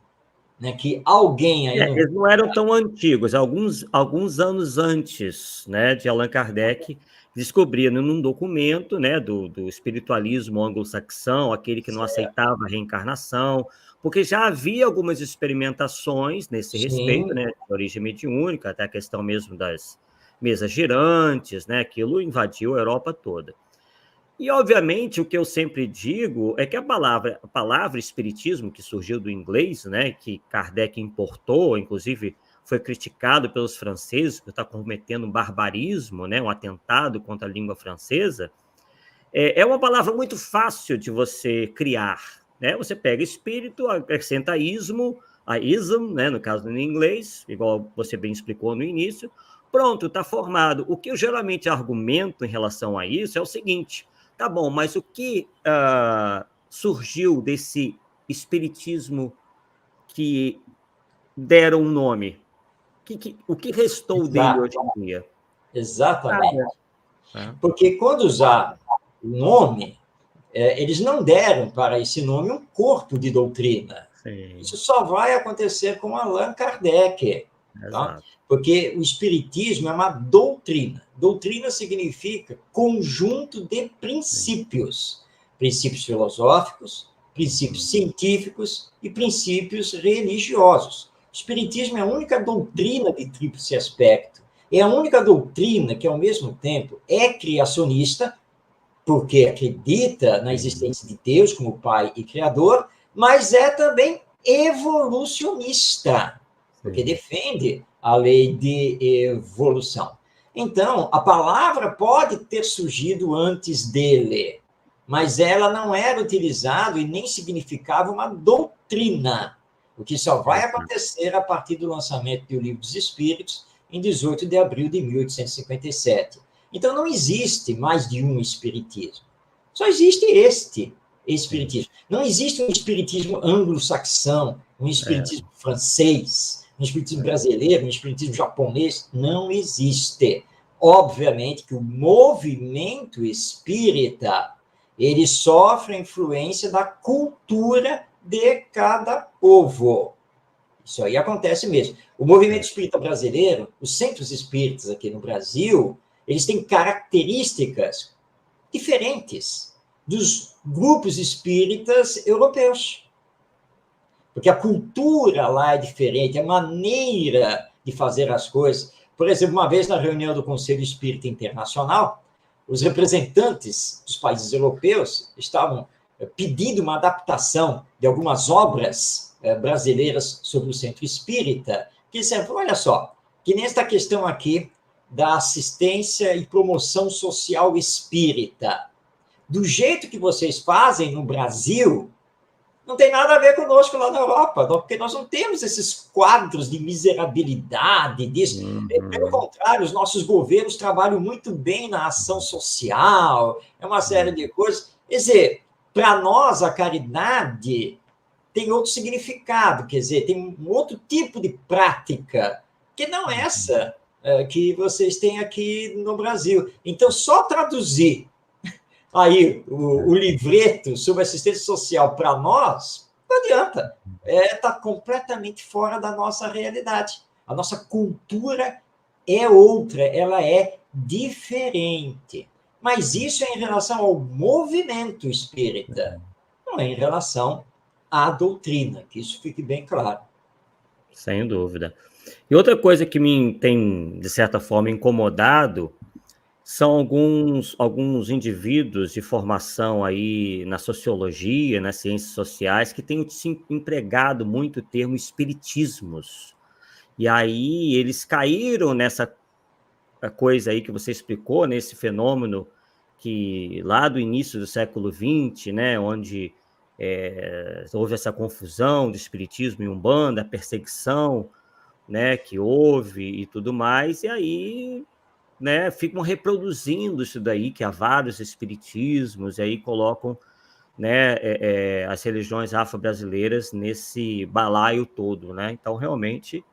B: né, que alguém aí...
A: Eles não eram tão antigos, alguns anos antes, né, de Allan Kardec, descobriram num documento, né, do espiritualismo anglo-saxão, aquele que não aceitava a reencarnação, porque já havia algumas experimentações nesse respeito, né, de origem mediúnica, até a questão mesmo das mesas girantes, né, aquilo invadiu a Europa toda. E, obviamente, o que eu sempre digo é que a palavra espiritismo, que surgiu do inglês, né, que Kardec importou, inclusive foi criticado pelos franceses por estar cometendo um barbarismo, né, um atentado contra a língua francesa, é uma palavra muito fácil de você criar, né? Você pega espírito, acrescenta ismo, a ism, né, no caso em inglês, igual você bem explicou no início, pronto, está formado. O que eu geralmente argumento em relação a isso é o seguinte, tá bom, mas o que surgiu desse espiritismo que deram um nome? O que restou dele hoje em dia?
B: Exatamente.
A: Nada.
B: Porque quando usaram o nome, eles não deram para esse nome um corpo de doutrina.
A: Sim.
B: Isso só vai acontecer com Allan Kardec. Tá? Porque o espiritismo é uma doutrina. Doutrina significa conjunto de princípios. Princípios filosóficos, princípios científicos e princípios religiosos. O espiritismo é a única doutrina de tríplice aspecto. É a única doutrina que, ao mesmo tempo, é criacionista, porque acredita na existência de Deus como Pai e Criador, mas é também evolucionista, porque defende a lei de evolução. Então, a palavra pode ter surgido antes dele, mas ela não era utilizada e nem significava uma doutrina, o que só vai acontecer a partir do lançamento do Livro dos Espíritos, em 18 de abril de 1857. Então, não existe mais de um espiritismo. Só existe este espiritismo. Não existe um espiritismo anglo-saxão, um espiritismo francês, um espiritismo brasileiro, um espiritismo japonês. Não existe. Obviamente que o movimento espírita, ele sofre a influência da cultura de cada povo. Isso aí acontece mesmo. O movimento espírita brasileiro, os centros espíritas aqui no Brasil, eles têm características diferentes dos grupos espíritas europeus. Porque a cultura lá é diferente, a maneira de fazer as coisas. Por exemplo, uma vez na reunião do Conselho Espírita Internacional, os representantes dos países europeus estavam pedindo uma adaptação de algumas obras brasileiras sobre o centro espírita, que disseram, olha só, que nesta questão aqui da assistência e promoção social espírita, do jeito que vocês fazem no Brasil, não tem nada a ver conosco lá na Europa, não, porque nós não temos esses quadros de miserabilidade, disso. Pelo contrário, os nossos governos trabalham muito bem na ação social, é uma série de coisas. Quer dizer, para nós, a caridade tem outro significado, quer dizer, tem um outro tipo de prática, que não é essa que vocês têm aqui no Brasil. Então, só traduzir aí o livreto sobre assistência social para nós, não adianta. Está completamente fora da nossa realidade. A nossa cultura é outra, ela é diferente. Mas isso é em relação ao movimento espírita, não é em relação à doutrina, que isso fique bem claro.
A: Sem dúvida. E outra coisa que me tem, de certa forma, incomodado são alguns indivíduos de formação aí na sociologia, nas ciências sociais, que têm se empregado muito o termo espiritismos. E aí eles caíram nessa coisa aí que você explicou, nesse fenômeno que lá do início do século XX, né, onde houve essa confusão de espiritismo e umbanda, a perseguição, né, que houve e tudo mais, e aí, né, ficam reproduzindo isso daí, que há vários espiritismos, e aí colocam, né, as religiões afro-brasileiras nesse balaio todo, né? Então, realmente,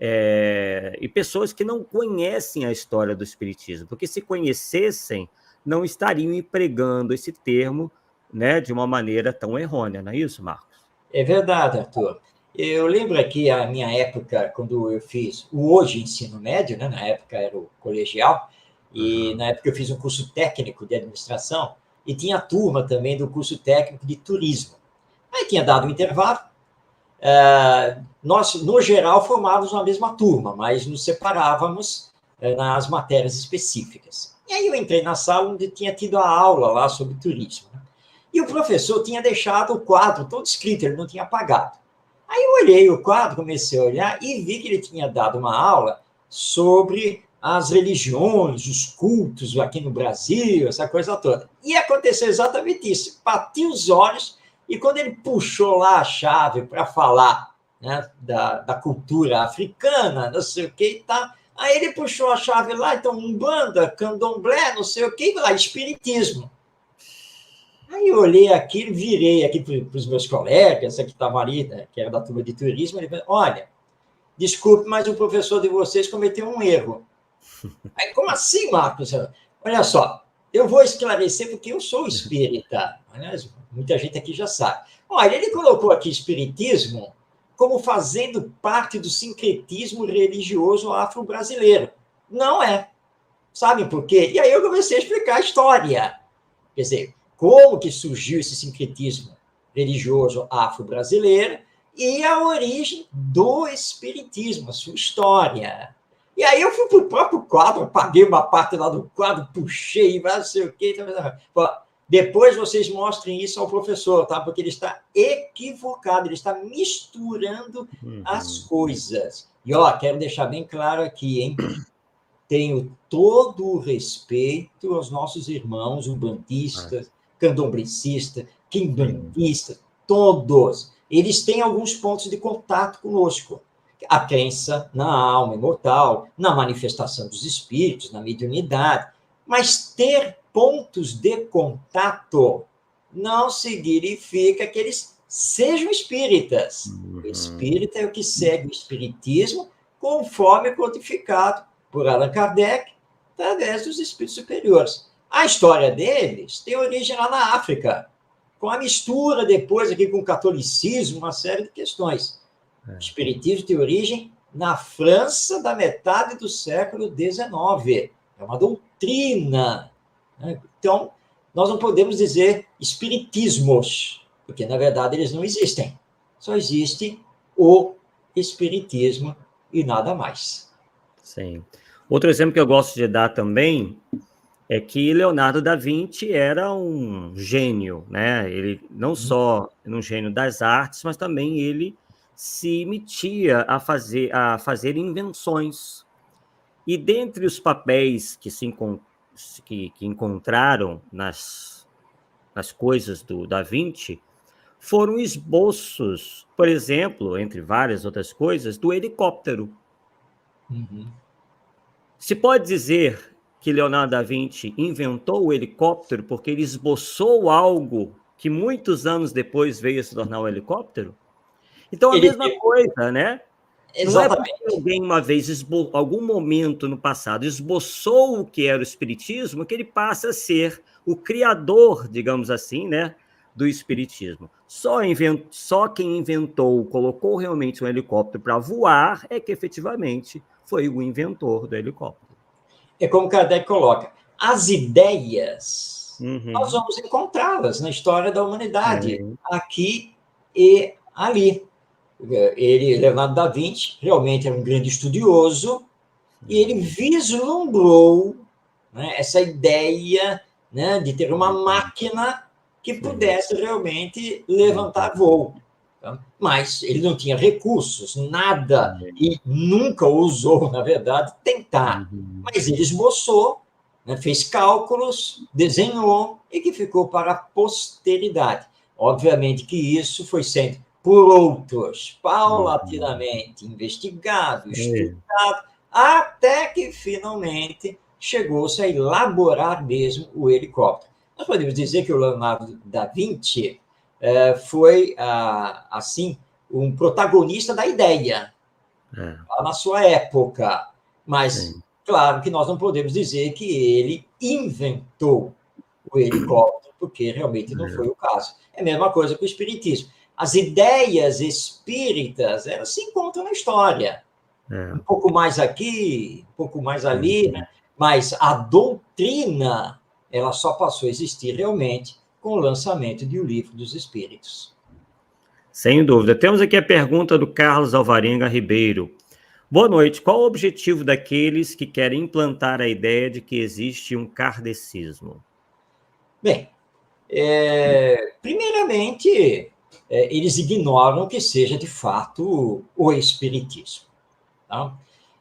A: e pessoas que não conhecem a história do espiritismo, porque se conhecessem, não estariam empregando esse termo, né, de uma maneira tão errônea, não é isso, Marcos?
B: É verdade, Arthur. Eu lembro aqui a minha época, quando eu fiz o hoje ensino médio, né? Na época era o colegial, e na época eu fiz um curso técnico de administração, e tinha turma também do curso técnico de turismo. Aí tinha dado um intervalo, nós, no geral, formávamos uma mesma turma, mas nos separávamos nas matérias específicas. E aí eu entrei na sala onde tinha tido a aula lá sobre turismo, né? E o professor tinha deixado o quadro todo escrito, ele não tinha apagado. Aí eu olhei o quadro, comecei a olhar e vi que ele tinha dado uma aula sobre as religiões, os cultos aqui no Brasil, essa coisa toda. E aconteceu exatamente isso. Bati os olhos e quando ele puxou lá a chave para falar, né, da cultura africana, não sei o que e tal, aí ele puxou a chave lá, então, Umbanda, Candomblé, não sei o que, e lá, Espiritismo. Aí eu olhei aquilo, virei aqui para os meus colegas, que estavam ali, né, que era da turma de turismo, ele falou, olha, desculpe, mas o professor de vocês cometeu um erro. Aí, como assim, Marcos? Olha só, eu vou esclarecer porque eu sou espírita. Aliás, muita gente aqui já sabe. Olha, ele colocou aqui espiritismo como fazendo parte do sincretismo religioso afro-brasileiro. Não é. Sabem por quê? E aí eu comecei a explicar a história. Quer dizer, como que surgiu esse sincretismo religioso afro-brasileiro e a origem do espiritismo, a sua história. E aí eu fui para o próprio quadro, apaguei uma parte lá do quadro, puxei, não sei o quê. Depois vocês mostrem isso ao professor, tá? Porque ele está equivocado, ele está misturando as coisas. E, ó, quero deixar bem claro aqui, hein? Tenho todo o respeito aos nossos irmãos umbandistas, candomblecistas, quimbanguistas, todos. Eles têm alguns pontos de contato conosco. A crença na alma imortal, na manifestação dos espíritos, na mediunidade. Mas ter pontos de contato não significa que eles sejam espíritas. O espírita é o que segue o espiritismo conforme codificado por Allan Kardec, através dos espíritos superiores. A história deles tem origem lá na África, com a mistura depois aqui com o catolicismo, uma série de questões. O espiritismo tem origem na França da metade do século XIX. É uma doutrina. Então, nós não podemos dizer espiritismos, porque, na verdade, eles não existem. Só existe o espiritismo e nada mais.
A: Sim. Outro exemplo que eu gosto de dar também é que Leonardo da Vinci era um gênio, né? Ele não só era um gênio das artes, mas também ele se metia a fazer invenções. E dentre os papéis que encontraram nas coisas do Da Vinci, foram esboços, por exemplo, entre várias outras coisas, do helicóptero. Se pode dizer que Leonardo da Vinci inventou o helicóptero porque ele esboçou algo que muitos anos depois veio a se tornar o helicóptero? Então, a mesma coisa, né? Não é porque alguém uma vez, algum momento no passado, esboçou o que era o espiritismo, que ele passa a ser o criador, digamos assim, né, do espiritismo. Só quem inventou, colocou realmente um helicóptero para voar, é que efetivamente foi o inventor do helicóptero.
B: É como Kardec coloca, as ideias, nós vamos encontrá-las na história da humanidade, aqui e ali. Ele, Leonardo da Vinci, realmente era um grande estudioso, e ele vislumbrou, né, essa ideia, né, de ter uma máquina que pudesse realmente levantar voo. Mas ele não tinha recursos, nada, e nunca ousou, na verdade, tentar. Mas ele esboçou, né, fez cálculos, desenhou, e que ficou para a posteridade. Obviamente que isso foi sendo por outros, paulatinamente investigado, estudado, até que finalmente chegou-se a elaborar mesmo o helicóptero. Nós podemos dizer que o Leonardo da Vinci foi, assim, um protagonista da ideia, na sua época. Mas, claro que nós não podemos dizer que ele inventou o helicóptero, porque realmente não foi o caso. É a mesma coisa com o espiritismo. As ideias espíritas, elas se encontram na história. Um pouco mais aqui, um pouco mais ali, né? Mas a doutrina, ela só passou a existir realmente com o lançamento de O Livro dos Espíritos.
A: Sem dúvida. Temos aqui a pergunta do Carlos Alvarenga Ribeiro. Boa noite. Qual o objetivo daqueles que querem implantar a ideia de que existe um kardecismo?
B: Bem, primeiramente, eles ignoram que seja, de fato, o espiritismo. Tá?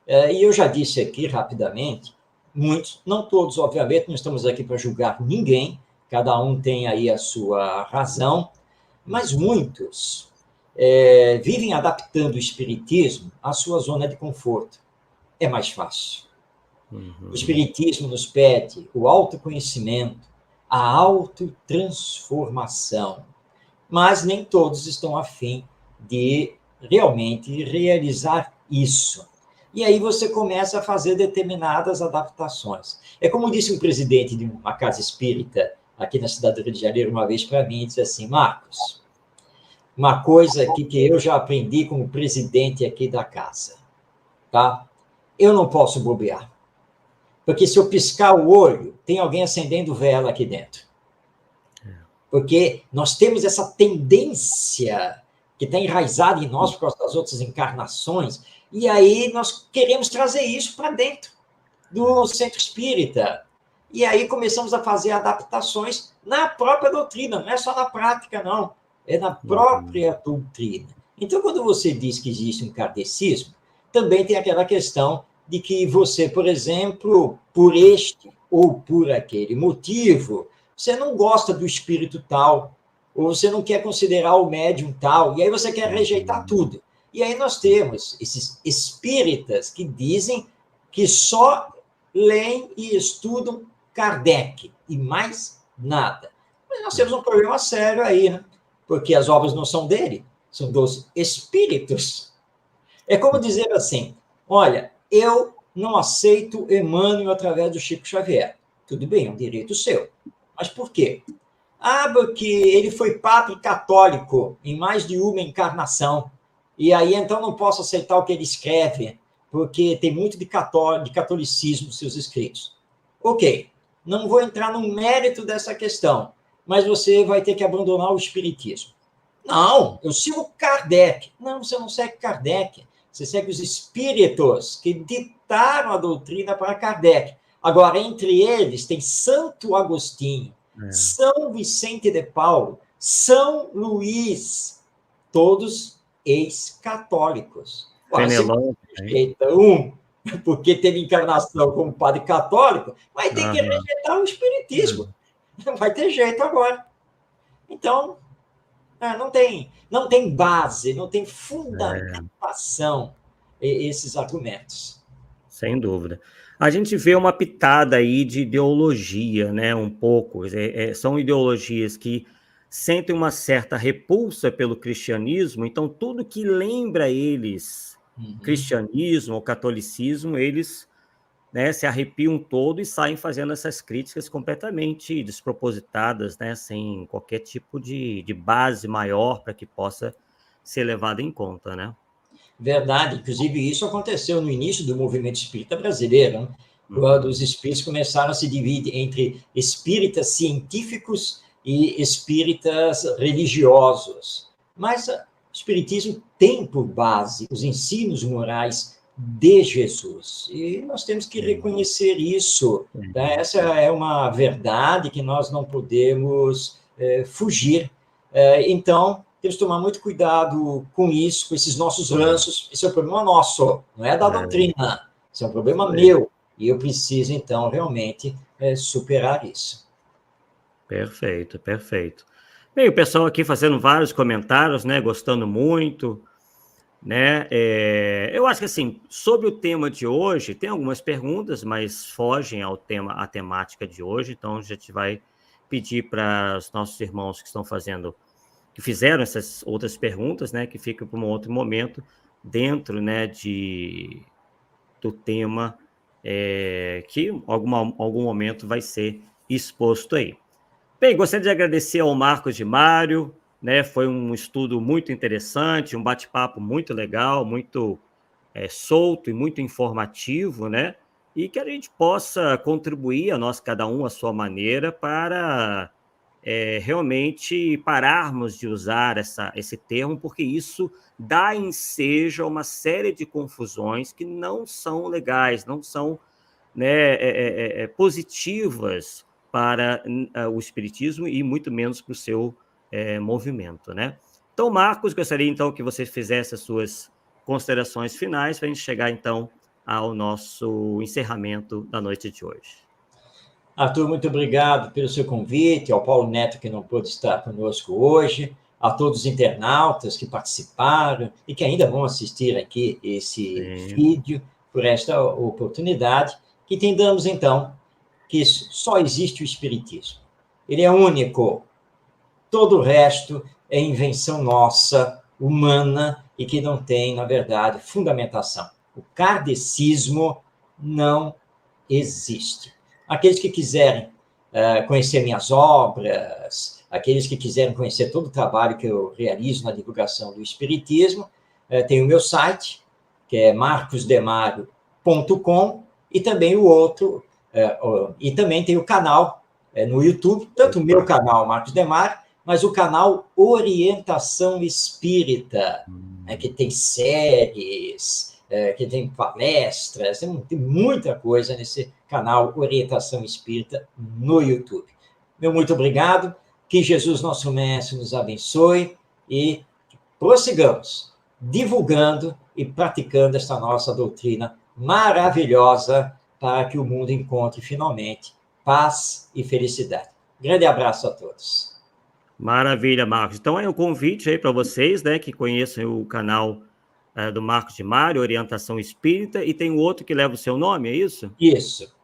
B: E eu já disse aqui, rapidamente, muitos, não todos, obviamente, não estamos aqui para julgar ninguém, cada um tem aí a sua razão, mas muitos vivem adaptando o espiritismo à sua zona de conforto. É mais fácil. O espiritismo nos pede o autoconhecimento, a autotransformação, mas nem todos estão afim de realmente realizar isso. E aí você começa a fazer determinadas adaptações. É como disse um presidente de uma casa espírita aqui na cidade do Rio de Janeiro uma vez para mim, disse assim: Marcos, uma coisa aqui que eu já aprendi como presidente aqui da casa, tá? Eu não posso bobear, porque se eu piscar o olho, tem alguém acendendo vela aqui dentro. Porque nós temos essa tendência que está enraizada em nós por causa das outras encarnações, e aí nós queremos trazer isso para dentro do centro espírita. E aí começamos a fazer adaptações na própria doutrina, não é só na prática, não. É na própria doutrina. Então, quando você diz que existe um kardecismo, também tem aquela questão de que você, por exemplo, por este ou por aquele motivo, você não gosta do espírito tal, ou você não quer considerar o médium tal, e aí você quer rejeitar tudo. E aí nós temos esses espíritas que dizem que só leem e estudam Kardec, e mais nada. Mas nós temos um problema sério aí, né? Porque as obras não são dele, são dos espíritos. É como dizer assim, olha, eu não aceito Emmanuel através do Chico Xavier. Tudo bem, é um direito seu. Mas por quê? Porque ele foi padre católico em mais de uma encarnação. E aí, então, não posso aceitar o que ele escreve, porque tem muito de catolicismo nos seus escritos. Ok, não vou entrar no mérito dessa questão, mas você vai ter que abandonar o espiritismo. Não, eu sigo Kardec. Não, você não segue Kardec. Você segue os espíritos que ditaram a doutrina para Kardec. Agora, entre eles, tem Santo Agostinho, São Vicente de Paulo, São Luís, todos ex-católicos. Agora, se você rejeita um, porque teve encarnação como padre católico, vai ter que rejeitar o espiritismo. Não vai ter jeito agora. Então, não tem base, não tem fundamentação esses argumentos.
A: Sem dúvida. A gente vê uma pitada aí de ideologia, né, um pouco. São ideologias que sentem uma certa repulsa pelo cristianismo, então tudo que lembra eles cristianismo ou catolicismo, eles, né, se arrepiam todo e saem fazendo essas críticas completamente despropositadas, né, sem qualquer tipo de base maior para que possa ser levado em conta, né?
B: Verdade, inclusive isso aconteceu no início do movimento espírita brasileiro, né? Quando os espíritas começaram a se dividir entre espíritas científicos e espíritas religiosos. Mas o espiritismo tem por base os ensinos morais de Jesus, e nós temos que reconhecer isso. Né? Essa é uma verdade que nós não podemos fugir. Então, temos que tomar muito cuidado com isso, com esses nossos ranços. Esse é um problema nosso, não é da doutrina. Esse é um problema meu. E eu preciso, então, realmente superar isso.
A: Perfeito, perfeito. Bem, o pessoal aqui fazendo vários comentários, né? Gostando muito, né? Eu acho que, assim, sobre o tema de hoje, tem algumas perguntas, mas fogem ao tema, à temática de hoje. Então, a gente vai pedir para os nossos irmãos que fizeram essas outras perguntas, né, que fica para um outro momento, dentro, né, do tema que em algum momento vai ser exposto aí. Bem, gostaria de agradecer ao Marcos de Mário, né, foi um estudo muito interessante, um bate-papo muito legal, muito solto e muito informativo, né, e que a gente possa contribuir, cada um à sua maneira, para realmente pararmos de usar esse termo, porque isso dá ensejo a uma série de confusões que não são legais, não são, né, positivas para o espiritismo e muito menos para o seu movimento, né? Então, Então, Marcos, gostaria então que você fizesse as suas considerações finais para a gente chegar então ao nosso encerramento da noite de hoje.
B: Arthur, muito obrigado pelo seu convite, ao Paulo Neto, que não pôde estar conosco hoje, a todos os internautas que participaram e que ainda vão assistir aqui esse vídeo, por esta oportunidade, que entendamos, então, que só existe o Espiritismo. Ele é único. Todo o resto é invenção nossa, humana, e que não tem, na verdade, fundamentação. O kardecismo não existe. Aqueles que quiserem conhecer minhas obras, aqueles que quiserem conhecer todo o trabalho que eu realizo na divulgação do Espiritismo, tem o meu site, que é marcosdemario.com, e também o outro, e também tem o canal no YouTube, tanto o meu canal, Marcos Demário, mas o canal Orientação Espírita, que tem séries, que tem palestras, tem muita coisa nesse canal Orientação Espírita no YouTube. Meu muito obrigado, que Jesus, nosso Mestre, nos abençoe e prossigamos divulgando e praticando esta nossa doutrina maravilhosa para que o mundo encontre finalmente paz e felicidade. Grande abraço a todos.
A: Maravilha, Marcos. Então é um convite aí para vocês, né, que conheçam o canal do Marcos Demário, Orientação Espírita, e tem o outro que leva o seu nome, é isso?
B: Isso.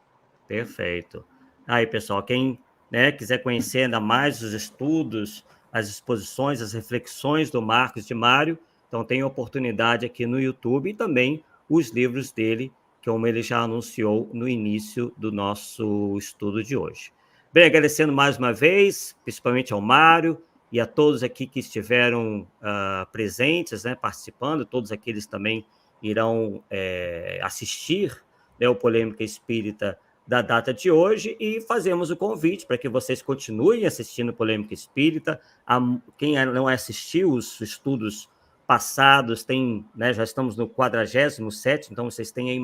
A: Perfeito. Aí, pessoal, quem, né, quiser conhecer ainda mais os estudos, as exposições, as reflexões do Marcos Demário, então tem oportunidade aqui no YouTube e também os livros dele, como ele já anunciou no início do nosso estudo de hoje. Bem, agradecendo mais uma vez, principalmente ao Mário e a todos aqui que estiveram presentes, né, participando, todos aqueles também irão assistir, né, o Polêmica Espírita da data de hoje, e fazemos o convite para que vocês continuem assistindo Polêmica Espírita. Quem não assistiu os estudos passados, né, já estamos no 47º, então vocês têm aí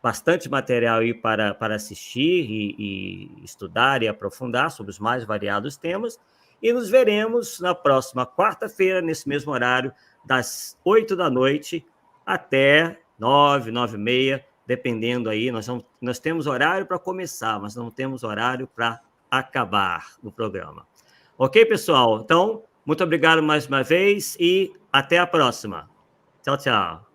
A: bastante material aí para assistir e estudar e aprofundar sobre os mais variados temas, e nos veremos na próxima quarta-feira, nesse mesmo horário, das 8 da noite até 9, 9h30, dependendo aí, nós temos horário para começar, mas não temos horário para acabar o programa. Ok, pessoal? Então, muito obrigado mais uma vez e até a próxima. Tchau, tchau.